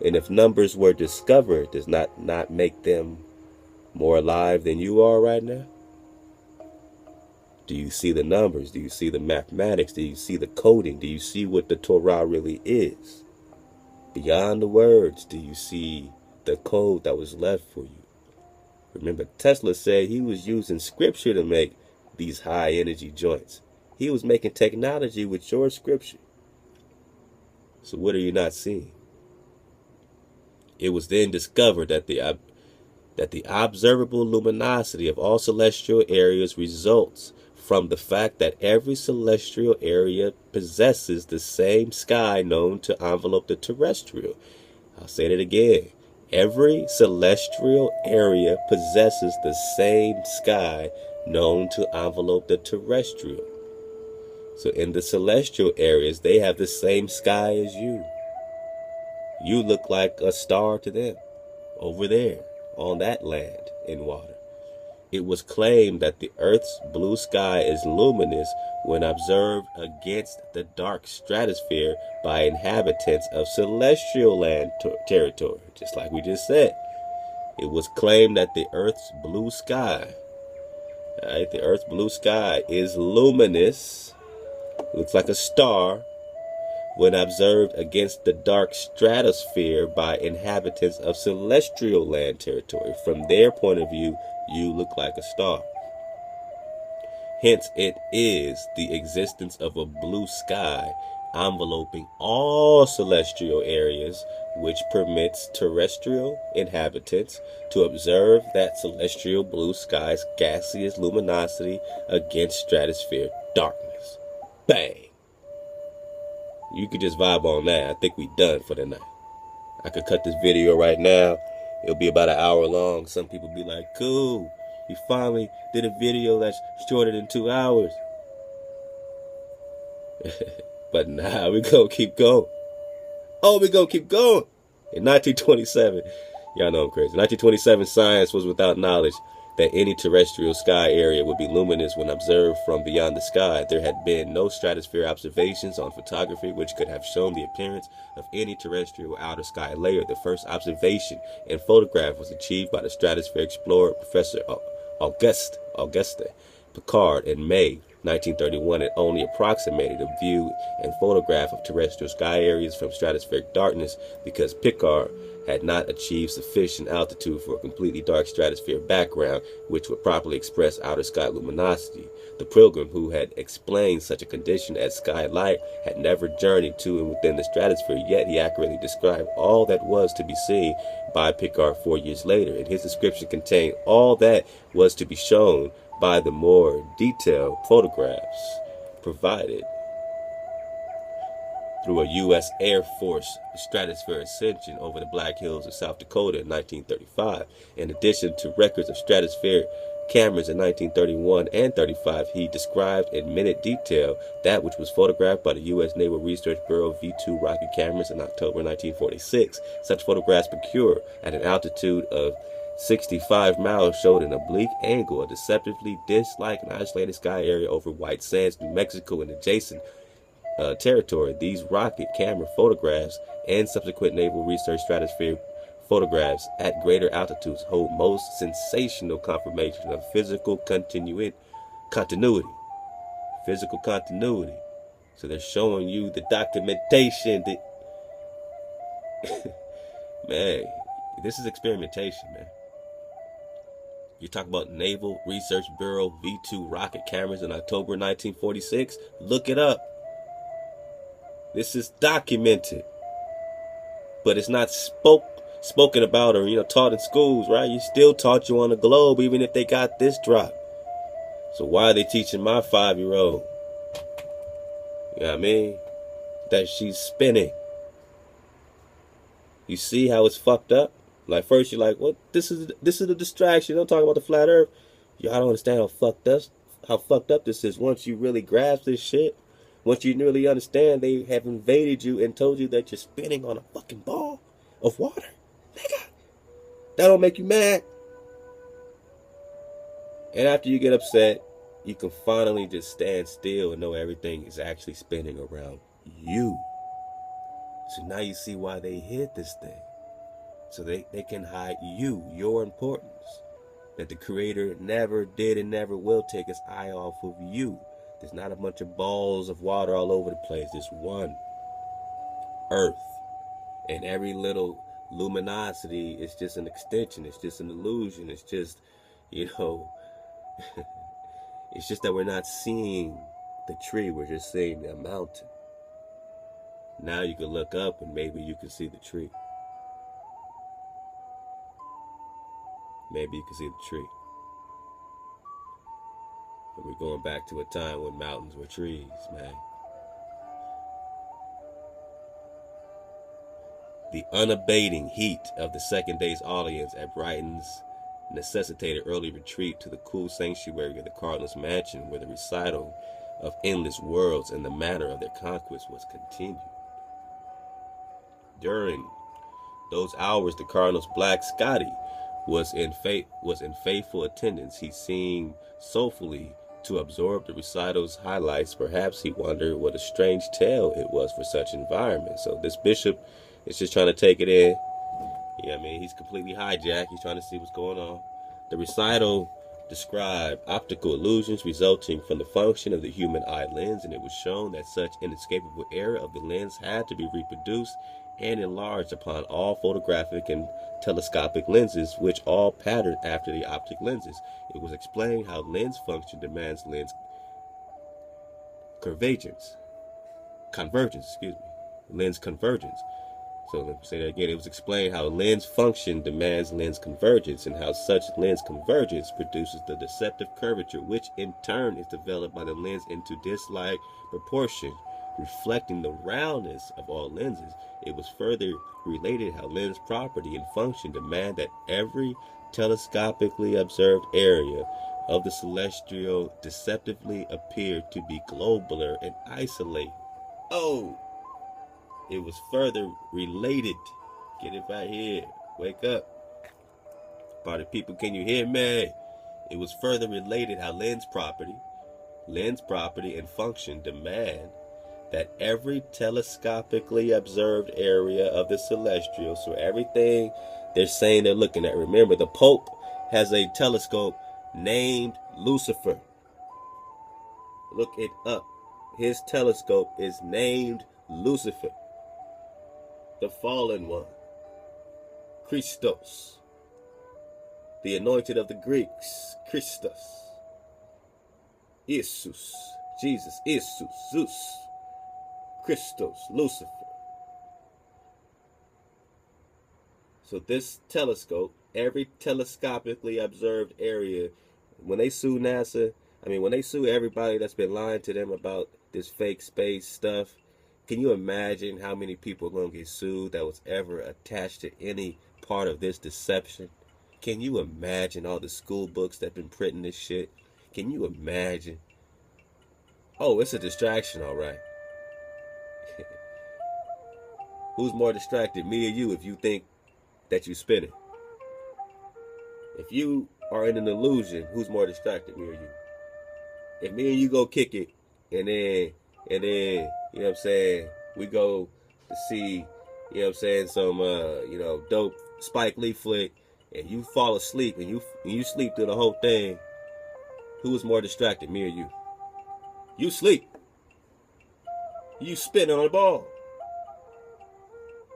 And if numbers were discovered, does not make them more alive than you are right now? Do you see the numbers? Do you see the mathematics? Do you see the coding? Do you see what the Torah really is? Beyond the words, do you see the code that was left for you. Remember, Tesla said he was using scripture to make these high energy joints. He was making technology with your scripture. So what are you not seeing? It was then discovered that the observable luminosity of all celestial areas results from the fact that every celestial area possesses the same sky known to envelope the terrestrial. I'll say that again. Every celestial area possesses the same sky known to envelope the terrestrial. So in the celestial areas, they have the same sky as you. You look like a star to them over there on that land in water. It was claimed that the Earth's blue sky is luminous when observed against the dark stratosphere by inhabitants of celestial land territory, just like we just said. It was claimed that the Earth's blue sky, the Earth's blue sky is luminous, looks like a star, when observed against the dark stratosphere by inhabitants of celestial land territory. From their point of view, you look like a star. Hence, it is the existence of a blue sky enveloping all celestial areas which permits terrestrial inhabitants to observe that celestial blue sky's gaseous luminosity against stratospheric darkness. Bang! You could just vibe on that. I think we done for the night. I could cut this video right now. It'll be about an hour long. Some people be like, cool, you finally did a video that's shorter than 2 hours. But nah, we gonna keep going. Oh, we gonna keep going. In 1927, y'all know I'm crazy. 1927, science was without knowledge that any terrestrial sky area would be luminous when observed from beyond the sky. There had been no stratosphere observations on photography which could have shown the appearance of any terrestrial outer sky layer. The first observation and photograph was achieved by the stratosphere explorer Professor Auguste Picard in May 1931. It only approximated a view and photograph of terrestrial sky areas from stratospheric darkness because Picard had not achieved sufficient altitude for a completely dark stratosphere background which would properly express outer sky luminosity. The pilgrim who had explained such a condition as sky light had never journeyed to and within the stratosphere, yet he accurately described all that was to be seen by Picard 4 years later, and his description contained all that was to be shown by the more detailed photographs provided through a U.S. Air Force stratosphere ascension over the Black Hills of South Dakota in 1935. In addition to records of stratospheric cameras in 1931 and 35, he described in minute detail that which was photographed by the U.S. Naval Research Bureau V-2 rocket cameras in October 1946. Such photographs procured at an altitude of 65 miles showed an oblique angle, a deceptively disc-like and isolated sky area over White Sands, New Mexico, and adjacent territory. These rocket camera photographs and subsequent naval research stratosphere photographs at greater altitudes hold most sensational confirmation of physical continuity. Physical continuity. So they're showing you the documentation that man, this is experimentation, man. You talk about Naval Research Bureau V-2 rocket cameras in October 1946. Look it up. This is documented, but it's not spoken about or taught in schools, right? You still taught you on the globe, even if they got this drop. So why are they teaching my 5-year-old? You know what I mean? That she's spinning. You see how it's fucked up? Like first you're like, well, this is a distraction. Don't talk about the flat Earth. Y'all don't understand how fucked up this is. Once you really grasp this shit. Once you really understand, they have invaded you and told you that you're spinning on a fucking ball of water. Nigga, that don't make you mad. And after you get upset, you can finally just stand still and know everything is actually spinning around you. So now you see why they hid this thing. So they can hide you, your importance. That the Creator never did and never will take his eye off of you. There's not a bunch of balls of water all over the place. There's one Earth. And every little luminosity is just an extension. It's just an illusion. It's just, you know, it's just that we're not seeing the tree. We're just seeing the mountain. Now you can look up and maybe you can see the tree. Maybe you can see the tree. And we're going back to a time when mountains were trees, man. The unabating heat of the second day's audience at Brighton's necessitated early retreat to the cool sanctuary of the Cardinal's mansion, where the recital of endless worlds and the manner of their conquest was continued. During those hours, the Cardinal's black Scotty was in faithful attendance. He seemed soulfully to absorb the recital's highlights. Perhaps he wondered what a strange tale it was for such environment. So this bishop is just trying to take it in. Yeah, I mean, he's completely hijacked. He's trying to see what's going on. The recital described optical illusions resulting from the function of the human eye lens, and it was shown that such inescapable error of the lens had to be reproduced and enlarged upon all photographic and telescopic lenses, which all patterned after the optic lenses. It was explained how lens function demands lens convergence. Lens convergence. So let me say that again. It was explained how lens function demands lens convergence, and how such lens convergence produces the deceptive curvature, which in turn is developed by the lens into disc-like proportion, reflecting the roundness of all lenses. It was further related how lens property and function demand that every telescopically observed area of the celestial deceptively appear to be globular and isolated. Oh! It was further related. Get it right here. Wake up. Party people, can you hear me? It was further related how lens property and function demand that every telescopically observed area of the celestial, so everything they're saying they're looking at. Remember, the Pope has a telescope named Lucifer. Look it up. His telescope is named Lucifer. The fallen one, Christos, the anointed of the Greeks, Christos, Jesus, Zeus, Christos, Lucifer. So this telescope, every telescopically observed area, when they sue NASA, when they sue everybody that's been lying to them about this fake space stuff, can you imagine how many people are going to get sued that was ever attached to any part of this deception? Can you imagine all the school books that have been printing this shit? Can you imagine? Oh, it's a distraction, all right. Who's more distracted, me or you, if you think that you're spinning? If you are in an illusion, who's more distracted, me or you? If me and you go kick it, and then, you know what I'm saying, we go to see, you know what I'm saying, some, dope Spike Lee flick, and you fall asleep, and you sleep through the whole thing, who is more distracted, me or you? You sleep. You spinning on the ball.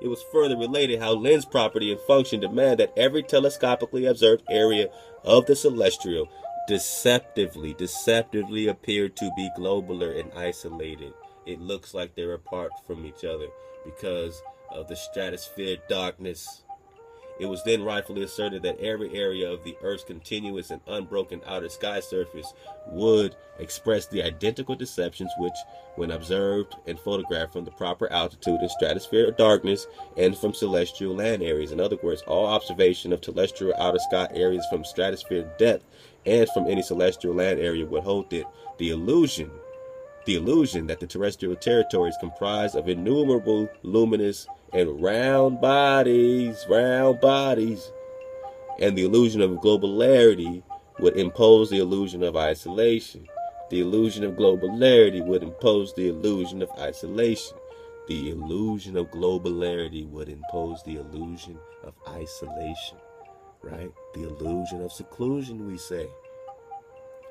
It was further related how lens property and function demand that every telescopically observed area of the celestial deceptively appeared to be globular and isolated. It looks like they're apart from each other because of the stratosphere darkness. It was then rightfully asserted that every area of the Earth's continuous and unbroken outer sky surface would express the identical deceptions which, when observed and photographed from the proper altitude and stratosphere of darkness and from celestial land areas. In other words, all observation of terrestrial outer sky areas from stratosphere depth and from any celestial land area would hold the illusion that the terrestrial territory is comprised of innumerable luminous and round bodies, and the illusion of globularity would impose the illusion of isolation. The illusion of globularity would impose the illusion of isolation. The illusion of globularity would impose the illusion of isolation, right? The illusion of seclusion, we say.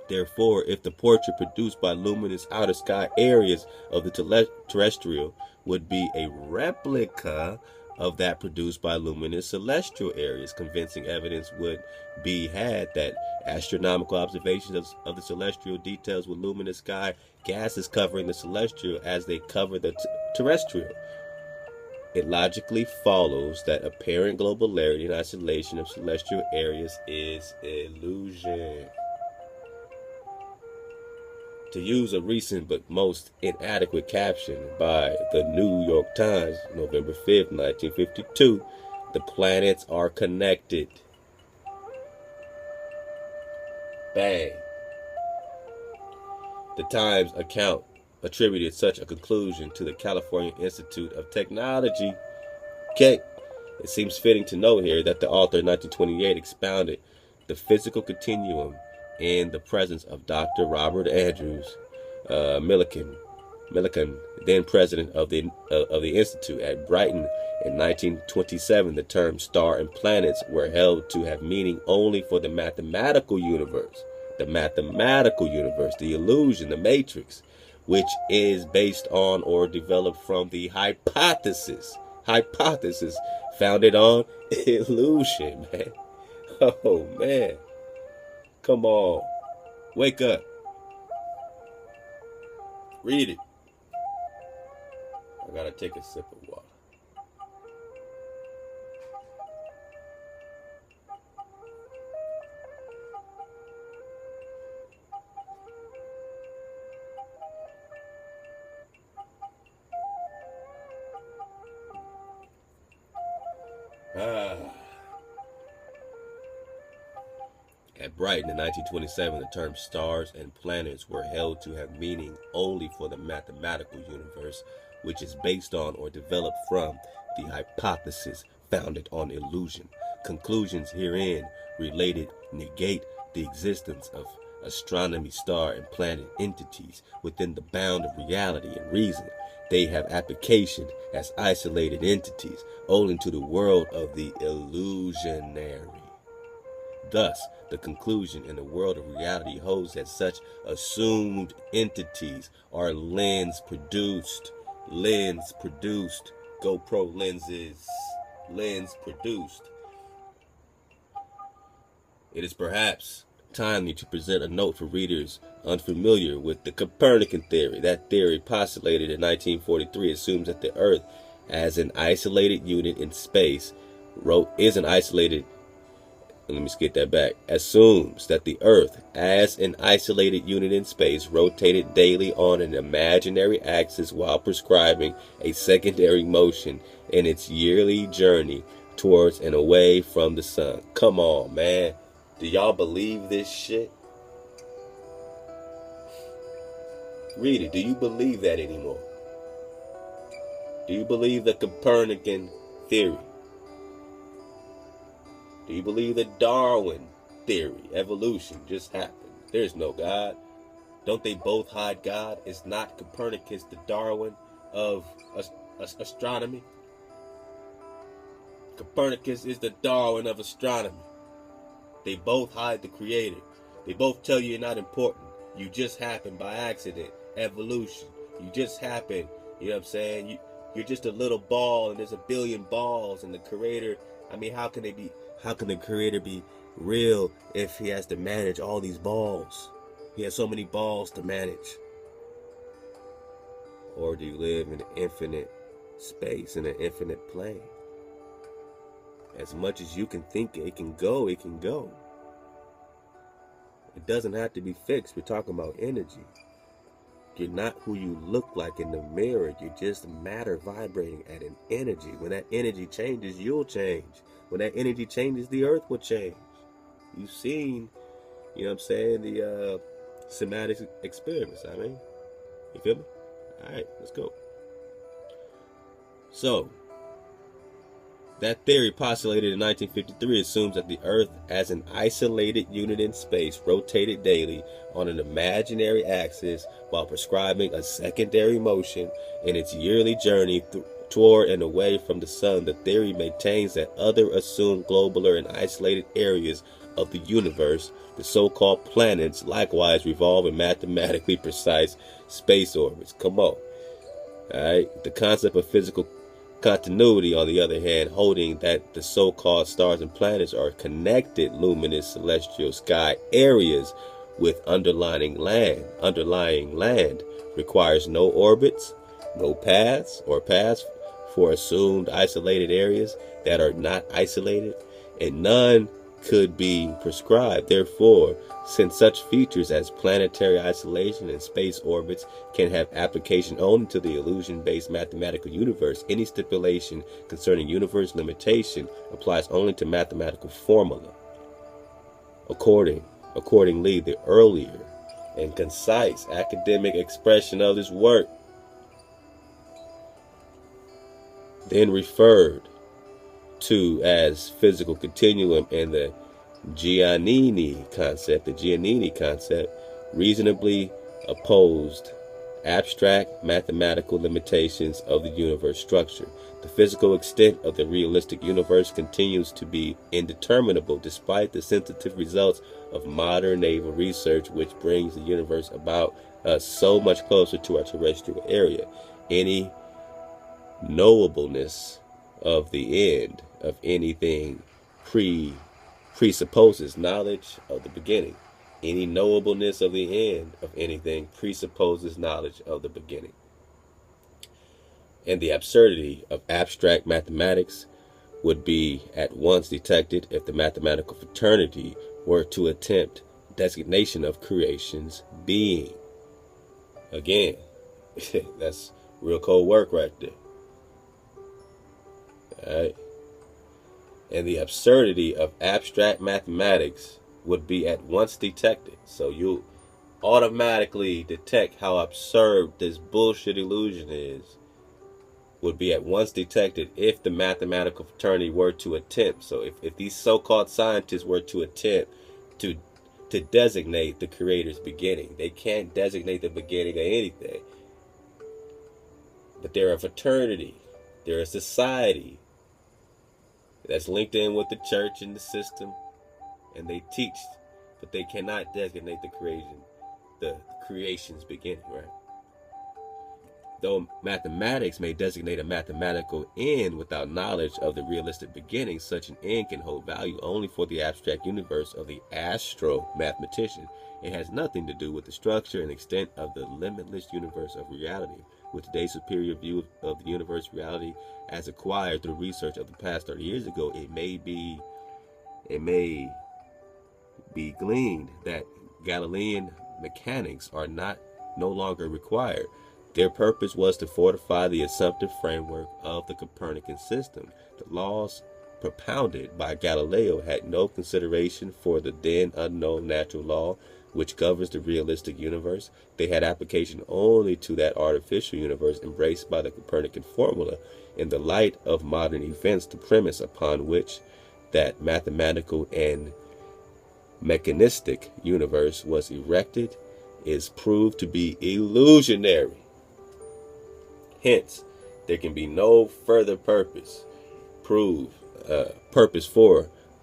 Therefore, if the portrait produced by luminous outer sky areas of the terrestrial would be a replica of that produced by luminous celestial areas. Convincing evidence would be had that astronomical observations of the celestial details with luminous sky gases covering the celestial as they cover the terrestrial. It logically follows that apparent globularity and isolation of celestial areas is illusion. To use a recent but most inadequate caption by the New York Times, November 5th, 1952, the planets are connected. Bang. The Times account attributed such a conclusion to the California Institute of Technology. Okay, it seems fitting to note here that the author in 1928 expounded the physical continuum in the presence of Dr. Robert Andrews Millikan, then president of the Institute at Brighton. In 1927, the term star and planets were held to have meaning only for the mathematical universe. The mathematical universe, the illusion, the matrix, which is based on or developed from the hypothesis founded on illusion, man. Oh, man. Come on. Wake up. Read it. I gotta take a sip of water. At Brighton in 1927, the term stars and planets were held to have meaning only for the mathematical universe, which is based on or developed from the hypothesis founded on illusion. Conclusions herein related negate the existence of astronomy, star, and planet entities within the bound of reality and reason. They have application as isolated entities owing to the world of the illusionary. Thus, the conclusion in the world of reality holds that such assumed entities are lens produced, GoPro lenses, lens produced. It is perhaps timely to present a note for readers unfamiliar with the Copernican theory. That theory, postulated in 1943, assumes that the Earth, as an isolated unit in space, assumes that the Earth, as an isolated unit in space, rotated daily on an imaginary axis while prescribing a secondary motion in its yearly journey towards and away from the sun. Come on, man. Do y'all believe this shit? Read it. Do you believe that anymore? Do you believe the Copernican theory? Do you believe the Darwin theory? Evolution just happened. There's no God. Don't they both hide God? Is not Copernicus the Darwin of astronomy? Copernicus is the Darwin of astronomy. They both hide the creator. They both tell you you're not important. You just happen by accident. Evolution. You just happen. You know what I'm saying? You're just a little ball and there's a billion balls and the creator. I mean, how can the creator be real if he has to manage all these balls? He has so many balls to manage. Or do you live in an infinite space, in an infinite plane? As much as you can think it can go, it can go. It doesn't have to be fixed. We're talking about energy. You're not who you look like in the mirror. You're just matter vibrating at an energy. When that energy changes, you'll change. When that energy changes, the earth will change. You've seen, you know what I'm saying, the somatic experiments, I mean. You feel me? All right, let's go. So, that theory, postulated in 1953, assumes that the Earth, as an isolated unit in space, rotated daily on an imaginary axis while prescribing a secondary motion in its yearly journey toward and away from the sun. The theory maintains that other assumed globular and isolated areas of the universe, the so-called planets, likewise revolve in mathematically precise space orbits. Come on. All right. The concept of physical Continuity, on the other hand, holding that the so-called stars and planets are connected luminous celestial sky areas with underlying land, requires no orbits, no paths or paths for assumed isolated areas that are not isolated, and none could be prescribed. Therefore, since such features as planetary isolation and space orbits can have application only to the illusion-based mathematical universe, any stipulation concerning universe limitation applies only to mathematical formula. Accordingly, the earlier and concise academic expression of this work, then referred to as physical continuum and the Giannini concept, reasonably opposed abstract mathematical limitations of the universe structure. The physical extent of the realistic universe continues to be indeterminable despite the sensitive results of modern naval research, which brings the universe about us so much closer to our terrestrial area. Any knowableness of the end of anything presupposes knowledge of the beginning. Any knowableness of the end of anything presupposes knowledge of the beginning. And the absurdity of abstract mathematics would be at once detected if the mathematical fraternity were to attempt designation of creation's being. Again, that's real cold work right there. All right. And the absurdity of abstract mathematics would be at once detected. So you automatically detect how absurd this bullshit illusion is, would be at once detected if the mathematical fraternity were to attempt. So if these so-called scientists were to attempt to designate the creator's beginning, they can't designate the beginning of anything. But they're a fraternity. They're a society that's linked in with the church and the system, and they teach, but they cannot designate the creation's beginning, right? Though mathematics may designate a mathematical end without knowledge of the realistic beginning, such an end can hold value only for the abstract universe of the astro-mathematician. It has nothing to do with the structure and extent of the limitless universe of reality. With today's superior view of the universe reality as acquired through research of the past 30 years ago, it may be gleaned that Galilean mechanics are no longer required. Their purpose was to fortify the assumptive framework of the Copernican system. The laws propounded by Galileo had no consideration for the then unknown natural law which governs the realistic universe. They had application only to that artificial universe embraced by the Copernican formula. In the light of modern events, the premise upon which that mathematical and mechanistic universe was erected is proved to be illusionary. Hence, there can be no further purpose for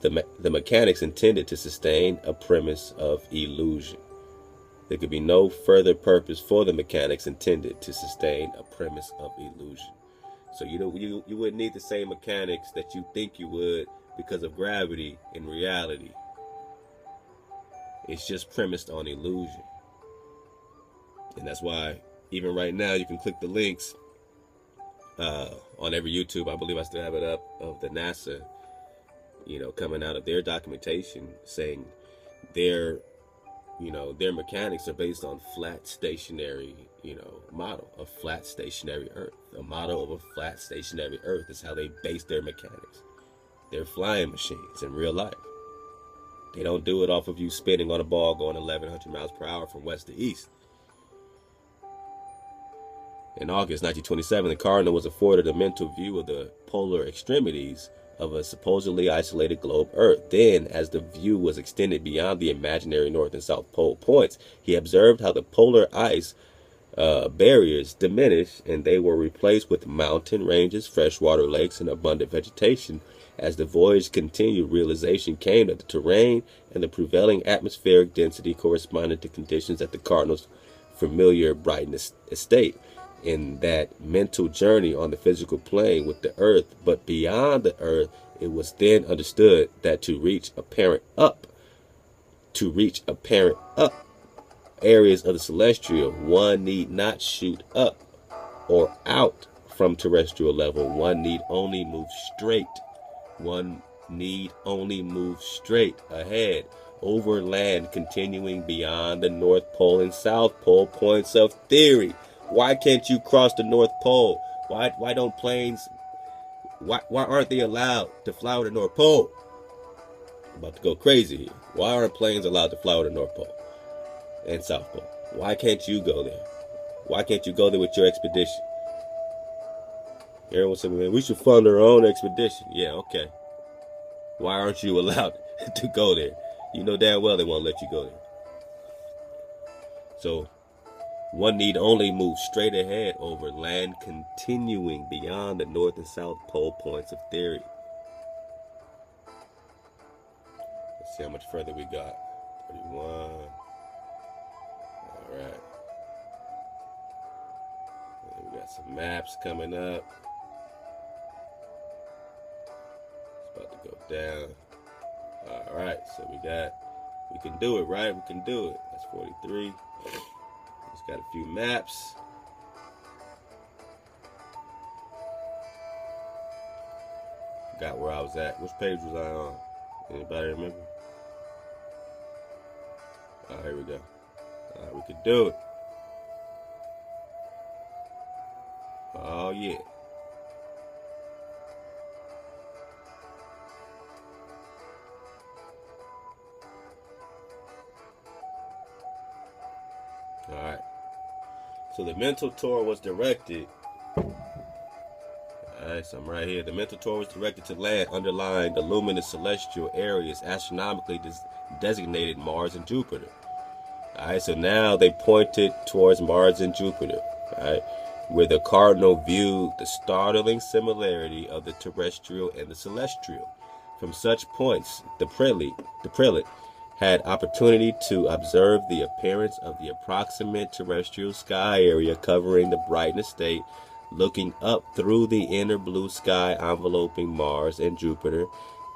the mechanics intended to sustain a premise of illusion. There could be no further purpose for the mechanics intended to sustain a premise of illusion. So you wouldn't need the same mechanics that you think you would because of gravity in reality. It's just premised on illusion. And that's why even right now you can click the links on every YouTube. I believe I still have it up, of the NASA, coming out of their documentation saying their mechanics are based on flat stationary, model of flat stationary Earth. A model of a flat stationary Earth is how they base their mechanics. They're flying machines in real life. They don't do it off of you spinning on a ball going 1,100 miles per hour from west to east. In August 1927, the Cardinal was afforded a mental view of the polar extremities of a supposedly isolated globe Earth. Then, as the view was extended beyond the imaginary North and South Pole points, he observed how the polar ice barriers diminished and they were replaced with mountain ranges, freshwater lakes, and abundant vegetation. As the voyage continued, realization came that the terrain and the prevailing atmospheric density corresponded to conditions at the Cardinal's familiar Brighton estate. in that mental journey on the physical plane with the earth. But beyond the earth, it was then understood that to reach apparent up areas of the celestial, one need not shoot up or out from terrestrial level. One need only move straight. One need only move straight ahead over land, continuing beyond the North Pole and South Pole points of theory. Why can't you cross the North Pole? Why don't planes, why aren't they allowed to fly over the North Pole? I'm about to go crazy here. Why aren't planes allowed to fly over the North Pole and South Pole? Why can't you go there? Why can't you go there with your expedition? Everyone said, man, we should fund our own expedition. Yeah, okay. Why aren't you allowed to go there? You know damn well they won't let you go there. So, one need only move straight ahead over land, continuing beyond the North and South Pole points of theory. Let's see how much further we got. 31. All right. And we got some maps coming up. It's about to go down. All right, so we can do it, right? We can do it. That's 43. Just got a few maps. Forgot where I was at. Which page was I on? Anybody remember? All right, here we go. All right, we can do it. Oh, yeah. All right. So the mental tour was directed. All right, so I'm right here. The mental tour was directed to land underlying the luminous celestial areas astronomically designated Mars and Jupiter. All right, so now they pointed towards Mars and Jupiter. All right, where the cardinal viewed the startling similarity of the terrestrial and the celestial. From such points, the prelate had opportunity to observe the appearance of the approximate terrestrial sky area covering the brightness state, looking up through the inner blue sky enveloping Mars and Jupiter.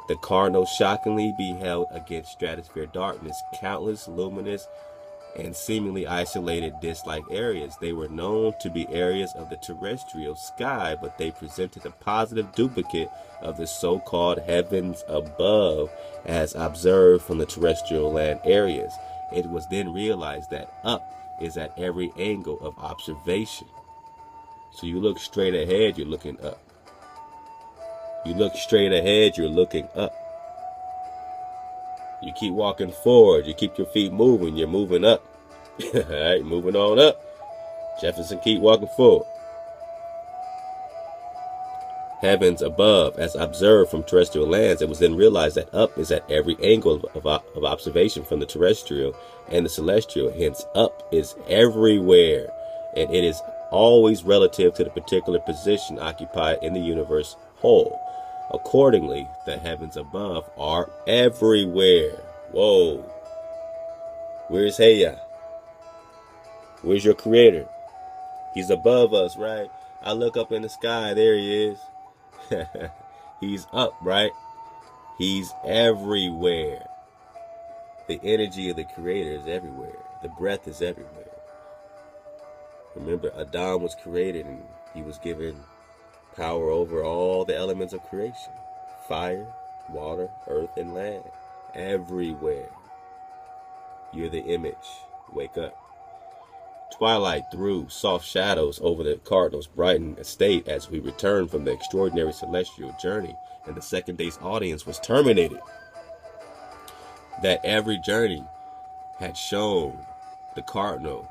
The cardinal shockingly beheld against stratosphere darkness countless luminous and seemingly isolated disk-like areas. They were known to be areas of the terrestrial sky, but they presented a positive duplicate of the so-called heavens above as observed from the terrestrial land areas. It was then realized that up is at every angle of observation. So you look straight ahead, you're looking up. You look straight ahead, you're looking up. You keep walking forward, you keep your feet moving, you're moving up. All right, moving on up. Jefferson, keep walking forward. Heavens above, as observed from terrestrial lands, it was then realized that up is at every angle of observation from the terrestrial and the celestial. Hence, up is everywhere, and it is always relative to the particular position occupied in the universe whole. Accordingly, the heavens above are everywhere. Whoa. Where's Heya? Where's your creator? He's above us, right? I look up in the sky. There he is. He's up, right? He's everywhere. The energy of the creator is everywhere. The breath is everywhere. Remember, Adam was created and he was given power over all the elements of creation. Fire, water, earth, and land. Everywhere. You're the image. Wake up. Twilight threw soft shadows over the cardinal's brightened estate as we returned from the extraordinary celestial journey, and the second day's audience was terminated. That every journey had shown the cardinal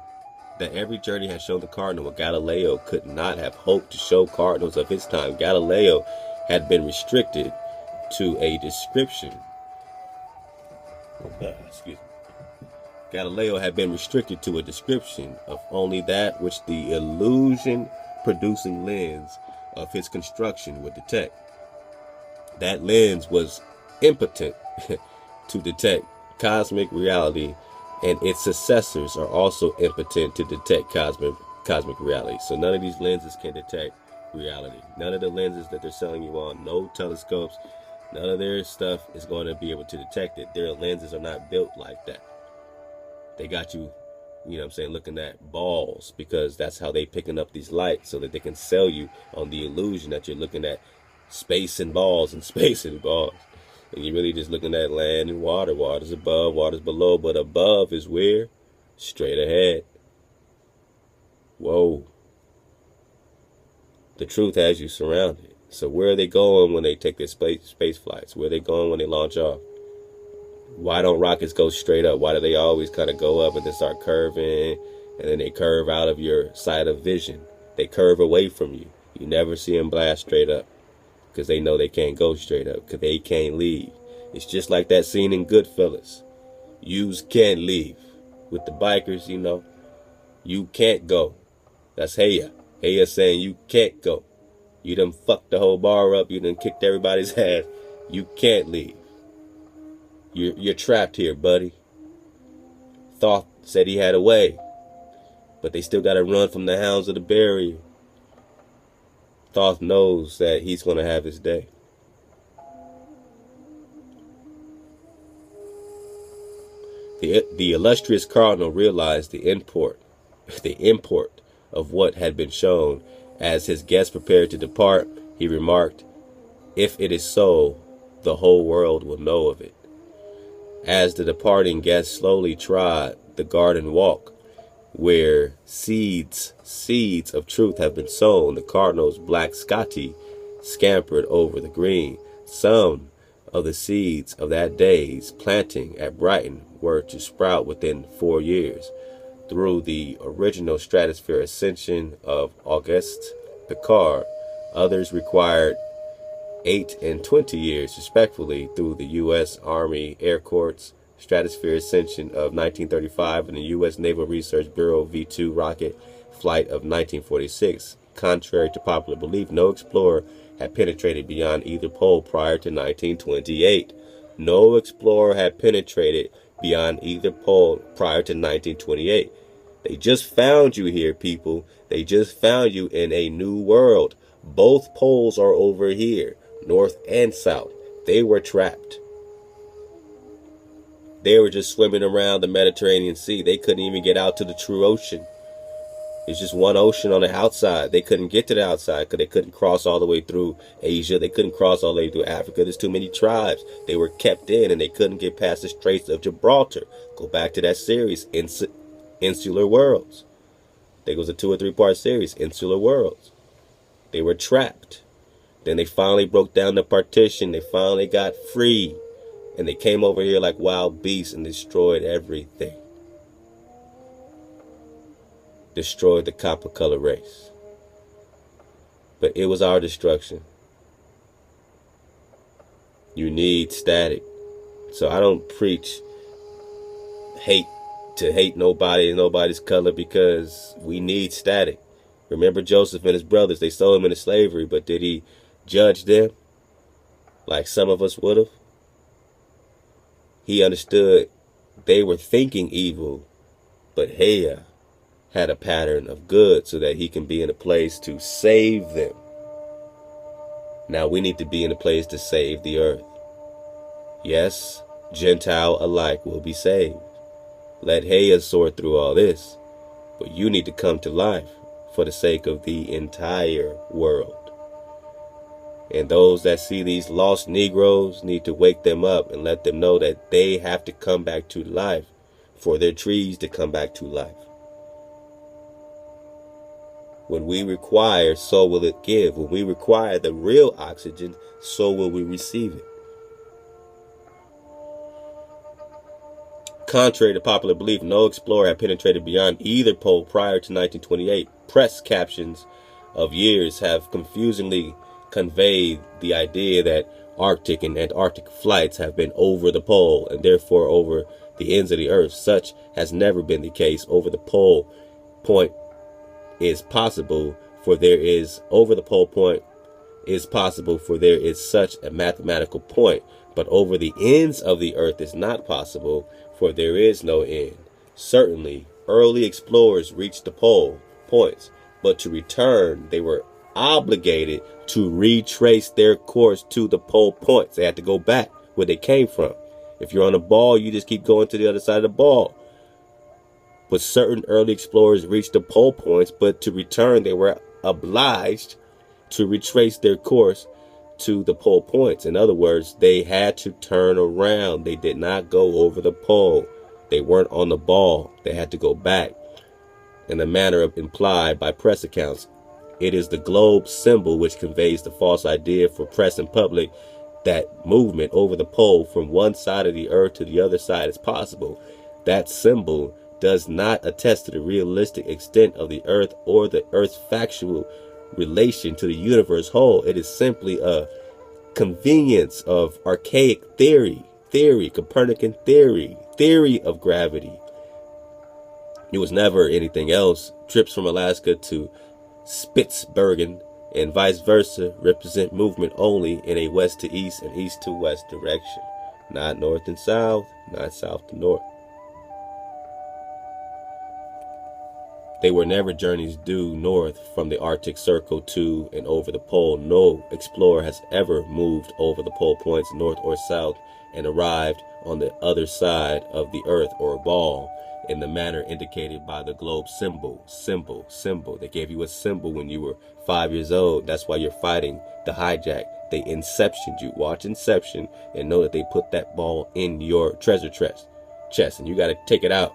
what Galileo could not have hoped to show cardinals of his time. Galileo had been restricted to a description. Galileo had been restricted to a description of only that which the illusion-producing lens of his construction would detect. That lens was impotent to detect cosmic reality, and its successors are also impotent to detect cosmic cosmic reality. So none of these lenses can detect reality. None of the lenses that they're selling you on, no telescopes, none of their stuff is going to be able to detect it. Their lenses are not built like that. They got you, you know what I'm saying, looking at balls, because that's how they picking up these lights, so that they can sell you on the illusion that you're looking at space and balls and space and balls. And you're really just looking at land and water. Water's above, water's below, but above is where? Straight ahead. Whoa. The truth has you surrounded. So where are they going when they take their space flights? Where are they going when they launch off? Why don't rockets go straight up? Why do they always kind of go up and then start curving, and then they curve out of your sight of vision? They curve away from you. You never see them blast straight up, because they know they can't go straight up, because they can't leave. It's just like that scene in Goodfellas. Yous can't leave. With the bikers, you know, you can't go. That's Heya. Heya saying you can't go. You done fucked the whole bar up. You done kicked everybody's ass. You can't leave. You're trapped here, buddy. Thoth said he had a way, but they still got to run from the hounds of the barrier. Thoth knows that he's going to have his day. The illustrious cardinal realized the import of what had been shown. As his guests prepared to depart, he remarked, "If it is so, the whole world will know of it." As the departing guests slowly trod the garden walk, where seeds of truth have been sown, the cardinal's black Scotty scampered over the green. Some of the seeds of that day's planting at Brighton were to sprout within 4 years. Through the original stratosphere ascension of Auguste Picard, others required 8 and 20 years, respectively, through the U.S. Army Air Corps stratosphere ascension of 1935 and the U.S. Naval Research Bureau V-2 rocket flight of 1946. Contrary to popular belief, no explorer had penetrated beyond either pole prior to 1928. No explorer had penetrated beyond either pole prior to 1928. They just found you here, people. They just found you in a new world. Both poles are over here, north and south. They were trapped. They were just swimming around the Mediterranean Sea. They couldn't even get out to the true ocean. It's just one ocean on the outside. They couldn't get to the outside because they couldn't cross all the way through Asia. They couldn't cross all the way through Africa. There's too many tribes. They were kept in, and they couldn't get past the Straits of Gibraltar. Go back to that series, Insular Worlds. I think it was a 2 or 3 part series, Insular Worlds. They were trapped. Then they finally broke down the partition. They finally got free. And they came over here like wild beasts and destroyed everything. Destroyed the copper color race. But it was our destruction. You need static. So I don't preach hate nobody and nobody's color, because we need static. Remember Joseph and his brothers, they sold him into slavery, but did he judge them like some of us would have? He understood they were thinking evil, but Heya had a pattern of good so that he can be in a place to save them. Now we need to be in a place to save the earth. Yes, Gentile alike will be saved. Let Heya sort through all this, but you need to come to life for the sake of the entire world. And those that see these lost Negroes need to wake them up and let them know that they have to come back to life for their trees to come back to life. When we require, so will it give. When we require the real oxygen, so will we receive it. Contrary to popular belief, no explorer had penetrated beyond either pole prior to 1928. Press captions of years have confusingly conveyed the idea that Arctic and Antarctic flights have been over the pole and therefore over the ends of the earth. Such has never been the case. Over the pole point is possible, for there is such a mathematical point, but over the ends of the earth is not possible, for there is no end. Certainly, early explorers reached the pole, points. But to return, they were obligated to retrace their course to the pole points. They had to go back where they came from. If you're on a ball, you just keep going to the other side of the ball. But certain early explorers reached the pole points, but to return, they were obliged to retrace their course to the pole points. In other words, they had to turn around. They did not go over the pole. They weren't on the ball. They had to go back. In the manner implied by press accounts, it is the globe symbol which conveys the false idea for press and public that movement over the pole from one side of the earth to the other side is possible. That symbol does not attest to the realistic extent of the earth or the earth's factual relation to the universe whole. It is simply a convenience of archaic theory, Copernican theory of gravity. It was never anything else. Trips from Alaska to Spitsbergen and vice versa represent movement only in a west to east and east to west direction, not north and south, not south to north. They were never journeys due north from the Arctic Circle to and over the pole. No explorer has ever moved over the pole points north or south and arrived on the other side of the earth or ball in the manner indicated by the globe symbol. They gave you a symbol when you were 5 years old. That's why you're fighting the hijack. They inceptioned you. Watch Inception and know that they put that ball in your treasure chest, and you got to take it out.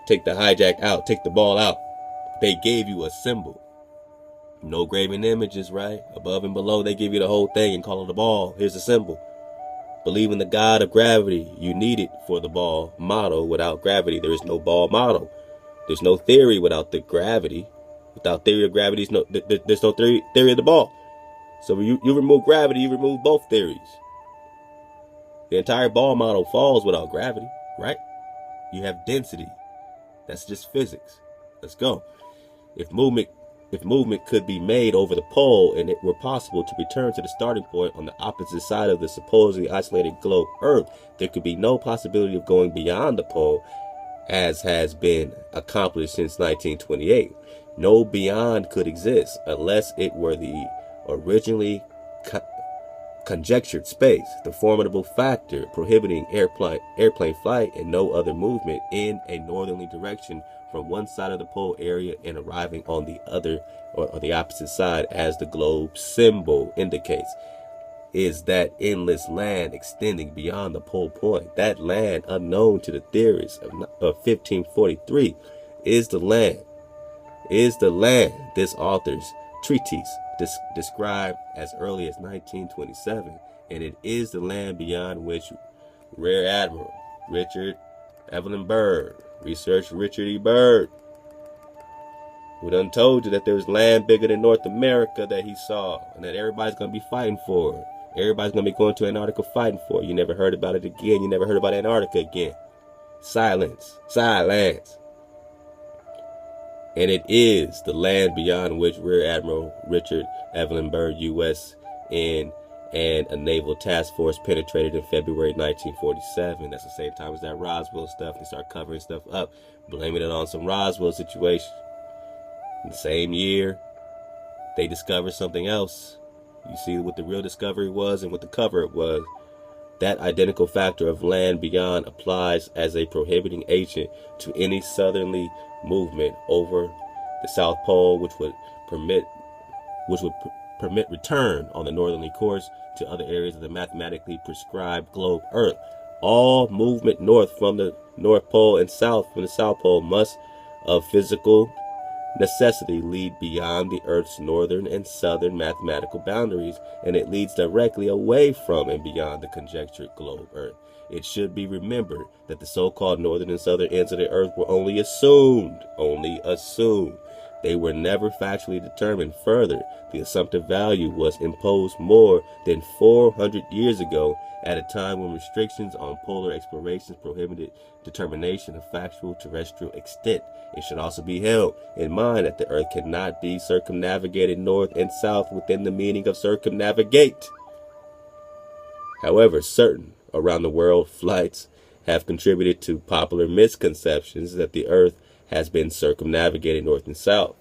Take the hijack out. Take the ball out. They gave you a symbol. No graven images, right? Above and below, they give you the whole thing and call it a ball. Here's the symbol. Believe in the God of gravity. You need it for the ball model. Without gravity, there is no ball model. There's no theory without the gravity. Without theory of gravity, there's no theory of the ball. So when you remove gravity, you remove both theories. The entire ball model falls without gravity, right? You have density. That's just physics. Let's go. If movement could be made over the pole and it were possible to return to the starting point on the opposite side of the supposedly isolated globe Earth, there could be no possibility of going beyond the pole, as has been accomplished since 1928. No beyond could exist unless it were the originally conjectured space, the formidable factor prohibiting airplane flight and no other movement in a northerly direction from one side of the pole area and arriving on the other or the opposite side, as the globe symbol indicates, is that endless land extending beyond the pole point. That land, unknown to the theorists of 1543, is the land. This author's treatise described as early as 1927, and it is the land beyond which Rear Admiral Richard Evelyn Byrd, research Richard E. Byrd, who done told you that there was land bigger than North America that he saw, and that everybody's going to be fighting for it. Everybody's going to be going to Antarctica fighting for it. You never heard about it again. You never heard about Antarctica again. Silence. And it is the land beyond which Rear Admiral Richard Evelyn Byrd, U.S. and a naval task force penetrated in February 1947. That's the same time as that Roswell stuff. They start covering stuff up, blaming it on some Roswell situation. In the same year, they discovered something else. You see what the real discovery was and what the cover-up was. That identical factor of land beyond applies as a prohibiting agent to any southerly movement over the South Pole, which would permit return on the northerly course to other areas of the mathematically prescribed globe Earth. All movement north from the North Pole and south from the South Pole must, of physical necessity, lead beyond the Earth's northern and southern mathematical boundaries, and it leads directly away from and beyond the conjectured globe Earth. It should be remembered that the so-called northern and southern ends of the Earth were only assumed. They were never factually determined. Further, the assumptive value was imposed more than 400 years ago, at a time when restrictions on polar explorations prohibited determination of factual terrestrial extent. It should also be held in mind that the Earth cannot be circumnavigated north and south within the meaning of circumnavigate. However, certain around the world flights have contributed to popular misconceptions that the Earth has been circumnavigated north and south.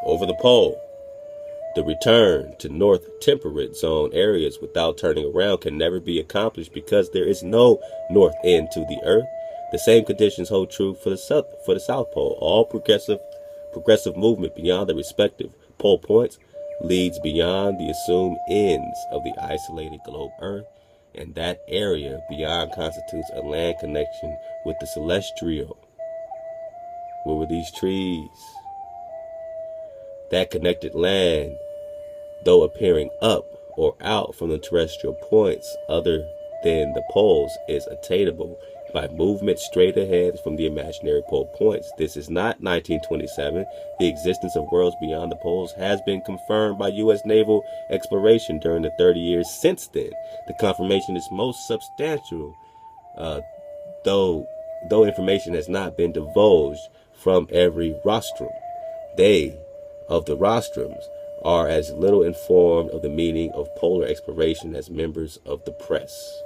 Over the pole, the return to north temperate zone areas without turning around can never be accomplished because there is no north end to the earth. The same conditions hold true for the South Pole. All progressive movement beyond the respective pole points leads beyond the assumed ends of the isolated globe Earth, and that area beyond constitutes a land connection with the celestial. Where were these trees? That connected land, though appearing up or out from the terrestrial points other than the poles, is attainable by movement straight ahead from the imaginary pole points. This is not 1927. The existence of worlds beyond the poles has been confirmed by U.S. naval exploration during the 30 years since then. The confirmation is most substantial, though information has not been divulged from every rostrum. They of the rostrums are as little informed of the meaning of polar exploration as members of the press.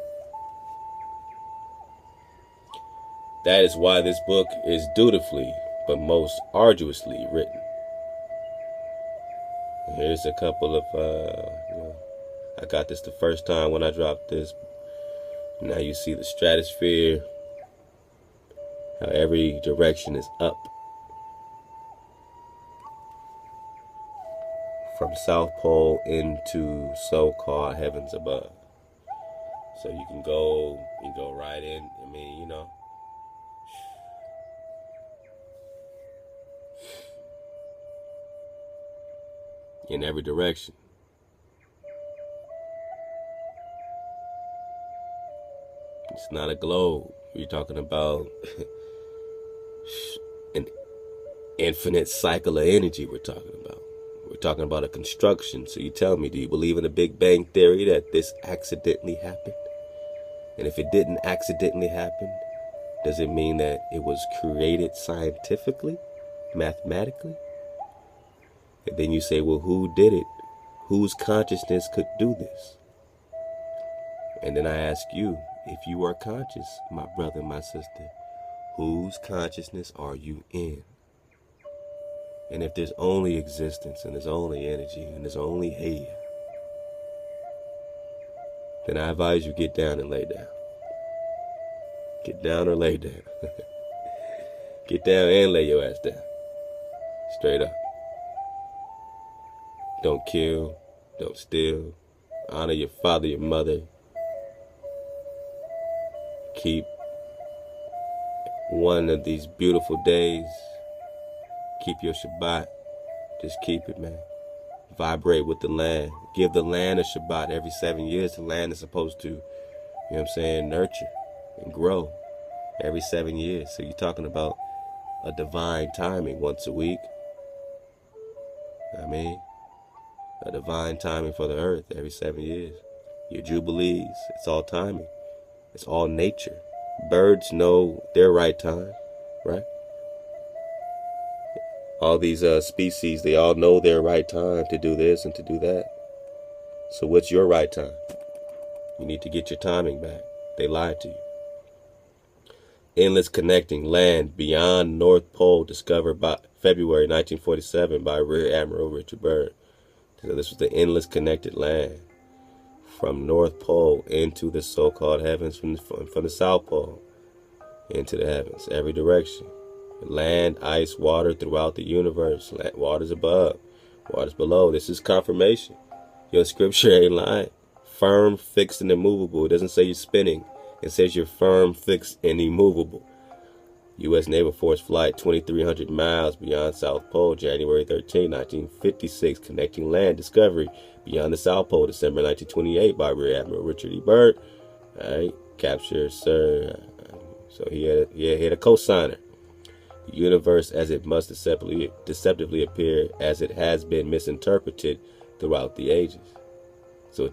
That is why this book is dutifully, but most arduously written. Here's a couple of, I got this the first time when I dropped this. Now you see the stratosphere, how every direction is up. From South Pole into so-called heavens above. So you can go right in. I mean, you know. In every direction. It's not a globe. You're talking about an infinite cycle of energy we're talking about. We're talking about a construction. So you tell me, do you believe in the Big Bang Theory that this accidentally happened? And if it didn't accidentally happen, does it mean that it was created scientifically, mathematically? And then you say, well, who did it? Whose consciousness could do this? And then I ask you, if you are conscious, my brother, my sister, whose consciousness are you in? And if there's only existence and there's only energy and there's only here, then I advise you get down and lay down. Get down or lay down. Get down and lay your ass down. Straight up. Don't kill. Don't steal. Honor your father, your mother. Keep one of these beautiful days. Keep your Shabbat. Just keep it, man. Vibrate with the land. Give the land a Shabbat every 7 years. The land is supposed to, you know what I'm saying, nurture and grow every 7 years. So you're talking about a divine timing once a week. I mean, a divine timing for the earth every 7 years. Your jubilees, it's all timing. It's all nature. Birds know their right time, right? All these species, they all know their right time to do this and to do that. So what's your right time? You need to get your timing back. They lied to you. Endless connecting land beyond North Pole discovered by February 1947 by Rear Admiral Richard Byrd. So this was the endless connected land from North Pole into the so-called heavens, from the South Pole into the heavens, every direction. Land, ice, water throughout the universe. Water's above, water's below. This is confirmation. Your scripture ain't lying. Firm, fixed, and immovable. It doesn't say you're spinning. It says you're firm, fixed, and immovable. U.S. Naval Force Flight 2,300 miles beyond South Pole, January 13, 1956. Connecting land discovery beyond the South Pole, December 1928 by Rear Admiral Richard E. Byrd. All right, capture, sir. So he had a co-signer. The universe as it must deceptively appear as it has been misinterpreted throughout the ages. So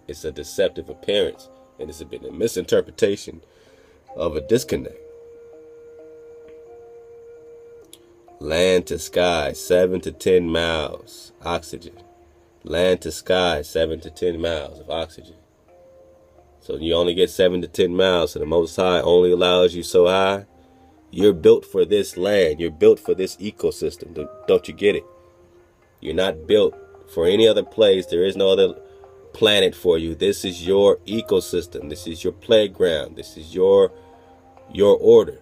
it's a deceptive appearance, and it's been a misinterpretation of a disconnect. Land to sky, 7 to 10 miles, oxygen. Land to sky, 7 to 10 miles of oxygen. So you only get 7 to 10 miles. So the Most High only allows you so high. You're built for this land. You're built for this ecosystem. Don't you get it? You're not built for any other place. There is no other planet for you. This is your ecosystem. This is your playground. This is your order.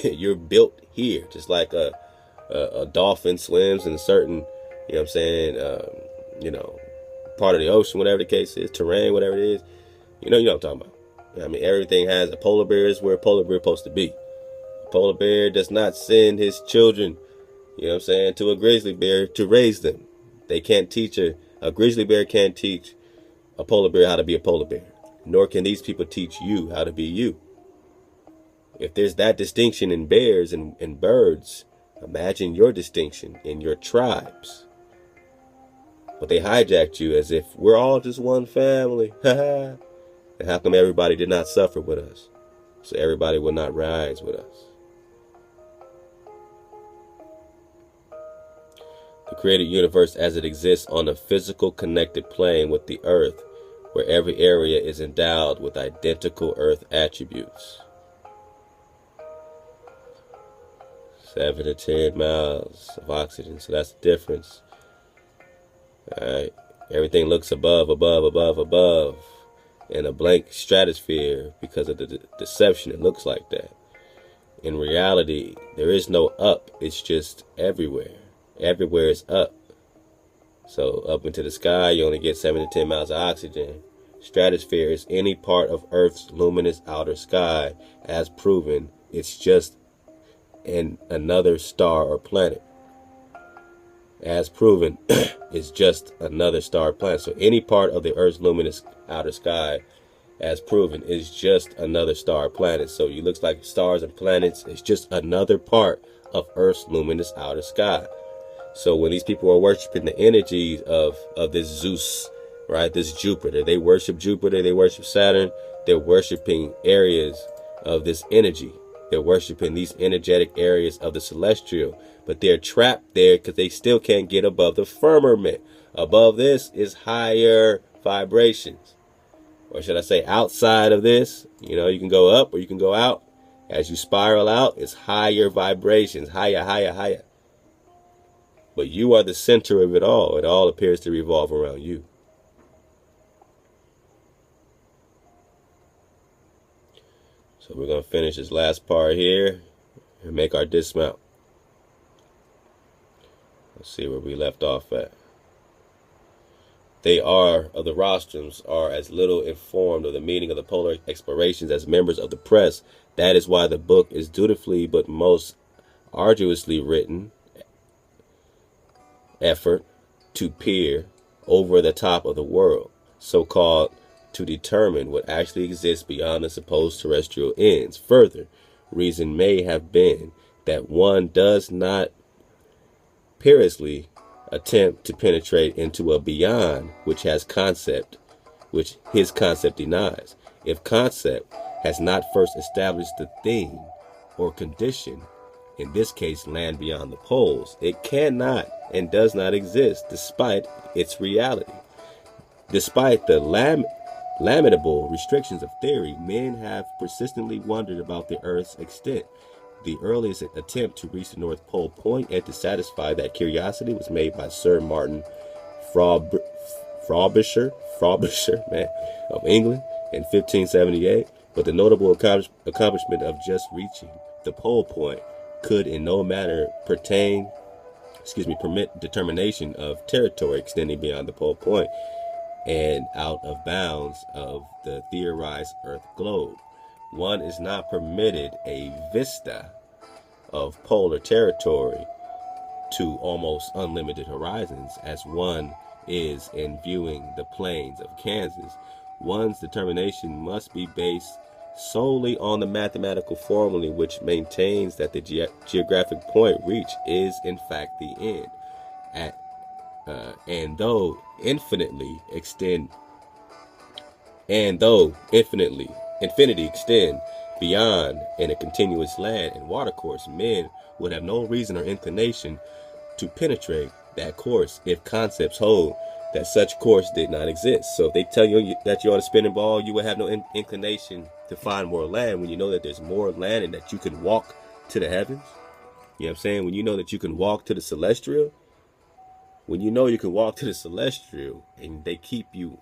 You're built here. Just like a dolphin swims in a certain, you know what I'm saying, part of the ocean, whatever the case is, terrain, whatever it is. You know what I'm talking about. I mean, everything has a polar bear is where a polar bear is supposed to be. A polar bear does not send his children, you know what I'm saying, to a grizzly bear to raise them. They can't teach a grizzly bear can't teach a polar bear how to be a polar bear. Nor can these people teach you how to be you. If there's that distinction in bears and birds, imagine your distinction in your tribes. But they hijacked you as if we're all just one family. And how come everybody did not suffer with us? So everybody will not rise with us. The created universe as it exists on a physical connected plane with the earth, where every area is endowed with identical earth attributes. 7 to 10 miles of oxygen, so that's the difference. Alright, everything looks above, in a blank stratosphere because of the deception. It looks like that. In reality, there is no up. It's just everywhere. Everywhere is up. So up into the sky, you only get 7 to 10 miles of oxygen. Stratosphere is any part of Earth's luminous outer sky. As proven, it's just another star or planet. As proven, it's just another star or planet. So any part of the Earth's luminous outer sky, as proven, is just another star or planet. So it looks like stars and planets. It's just another part of Earth's luminous outer sky. So when these people are worshiping the energies of this Zeus, right, this Jupiter, they worship Jupiter, they worship Saturn, they're worshiping areas of this energy. They're worshiping these energetic areas of the celestial, but they're trapped there because they still can't get above the firmament. Above this is higher vibrations. Or should I say outside of this? You know, you can go up or you can go out. As you spiral out, it's higher vibrations, higher. But you are the center of it all. It all appears to revolve around you. So we're going to finish this last part here and make our dismount. Let's see where we left off at. The rostrums are as little informed of the meaning of the polar explorations as members of the press. That is why the book is dutifully but most arduously written effort to peer over the top of the world, so-called to determine what actually exists beyond the supposed terrestrial ends. Further, reason may have been that one does not perilously attempt to penetrate into a beyond which his concept denies. If concept has not first established the thing or condition, in this case land beyond the poles, it cannot and does not exist despite its reality. Despite the lamentable restrictions of theory, men have persistently wondered about the Earth's extent. The earliest attempt to reach the North Pole point and to satisfy that curiosity was made by Sir Martin Frobisher of England in 1578, but the notable accomplishment of just reaching the pole point could in no manner permit determination of territory extending beyond the pole point and out of bounds of the theorized Earth globe. One is not permitted a vista of polar territory to almost unlimited horizons as one is in viewing the plains of Kansas. One's determination must be based solely on the mathematical formula which maintains that the geographic point reached is in fact the end. And though infinity extend beyond in a continuous land and water course, men would have no reason or inclination to penetrate that course if concepts hold that such course did not exist. So if they tell you that you're on a spinning ball, you would have no inclination to find more land when you know that there's more land and that you can walk to the heavens. You know what I'm saying? When you know that you can walk to the celestial, when you know you can walk to the celestial and they keep you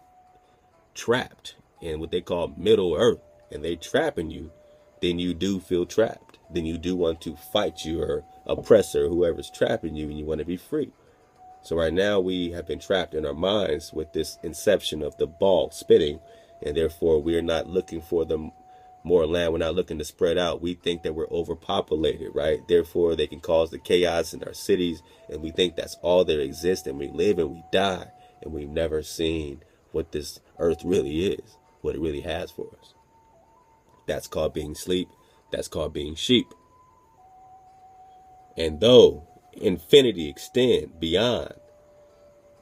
trapped in what they call Middle Earth and they trapping you, then you do feel trapped. Then you do want to fight your oppressor, whoever's trapping you, and you want to be free. So right now we have been trapped in our minds with this inception of the ball spinning, and therefore we are not looking for the more land. We're not looking to spread out. We think that we're overpopulated, right? Therefore they can cause the chaos in our cities, and we think that's all there exists, and we live and we die, and we've never seen what this earth really is, what it really has for us. That's called being sleep. That's called being sheep. And though infinity extend beyond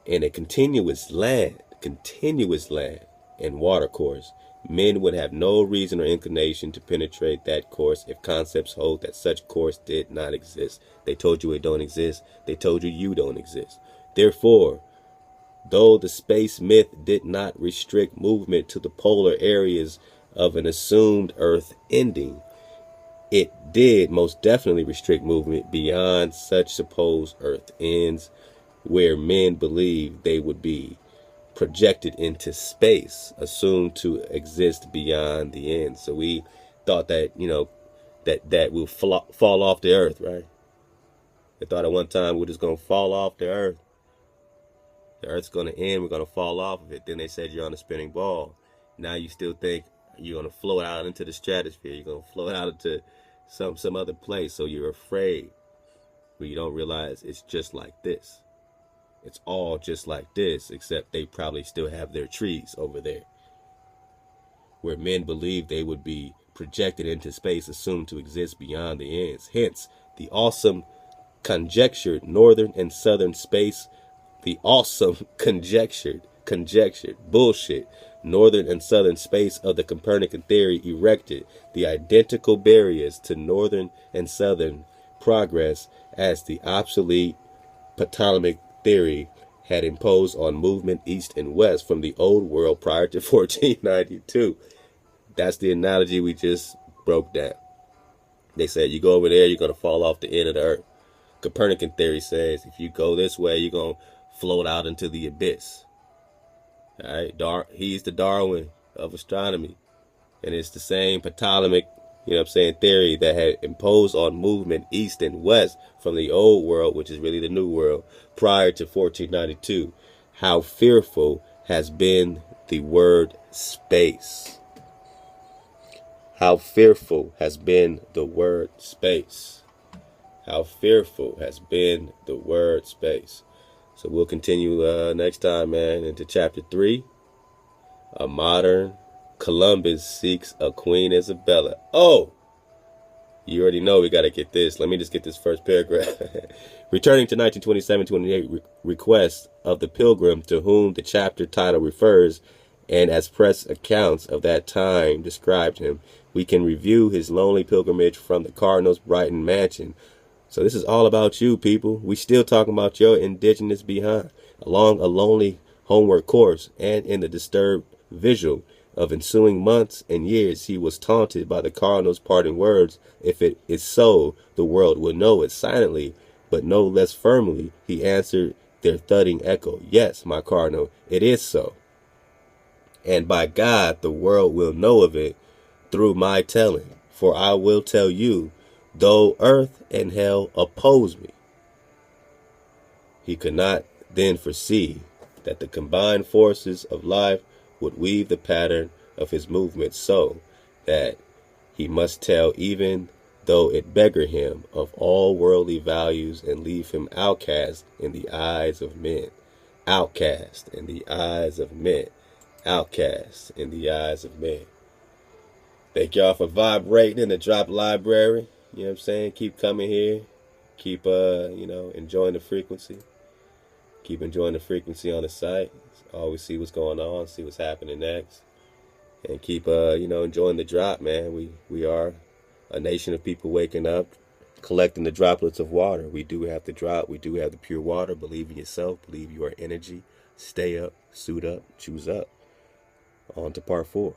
in a continuous land and water course, men would have no reason or inclination to penetrate that course if concepts hold that such course did not exist. They told you it don't exist. They told you you don't exist. Therefore, though the space myth did not restrict movement to the polar areas of an assumed Earth ending, it did most definitely restrict movement beyond such supposed Earth ends, where men believed they would be projected into space, assumed to exist beyond the end. So we thought that, that we'll fall off the earth, right? They thought at one time we're just going to fall off the earth. The earth's going to end. We're going to fall off of it. Then they said you're on a spinning ball. Now you still think you're going to float out into the stratosphere. You're going to float out into some other place. So you're afraid, but you don't realize it's just like this. It's all just like this, except they probably still have their trees over there, where men believed they would be projected into space, assumed to exist beyond the ends. Hence, the awesome conjectured northern and southern space, the awesome conjectured bullshit northern and southern space of the Copernican theory erected the identical barriers to northern and southern progress as the obsolete Ptolemaic theory had imposed on movement east and west from the old world prior to 1492. That's the analogy we just broke down. They said you go over there, you're going to fall off the end of the earth. Copernican theory says if you go this way, you're going to float out into the abyss. All right, he's the Darwin of astronomy. And it's the same Ptolemaic, theory that had imposed on movement east and west from the old world, which is really the new world, prior to 1492. How fearful has been the word space. How fearful has been the word space. How fearful has been the word space. So we'll continue next time, man, into chapter 3. A modern Columbus seeks a Queen Isabella. Oh, you already know we got to get this. Let me just get this first paragraph. Returning to 1927-28 requests of the pilgrim to whom the chapter title refers, and as press accounts of that time described him, we can review his lonely pilgrimage from the Cardinal's Brighton mansion. So this is all about you, people. We still talking about your indigenous behind, along a lonely homeward course, and in the disturbed visual of ensuing months and years, he was taunted by the Cardinal's parting words. If it is so, the world will know it. Silently, but no less firmly, he answered their thudding echo. Yes, my Cardinal, it is so. And by God, the world will know of it through my telling. For I will tell you, though earth and hell oppose me. He could not then foresee that the combined forces of life would weave the pattern of his movement so that he must tell, even though it beggar him of all worldly values and leave him outcast in the eyes of men. Outcast in the eyes of men. Outcast in the eyes of men. Thank y'all for vibrating in the Drop Library. You know what I'm saying? Keep coming here. Keep, enjoying the frequency. Keep enjoying the frequency on the site. Always see what's going on, see what's happening next. And keep, enjoying the drop, man. We are a nation of people waking up, collecting the droplets of water. We do have the drop. We do have the pure water. Believe in yourself. Believe you are energy. Stay up, suit up, choose up. On to part 4.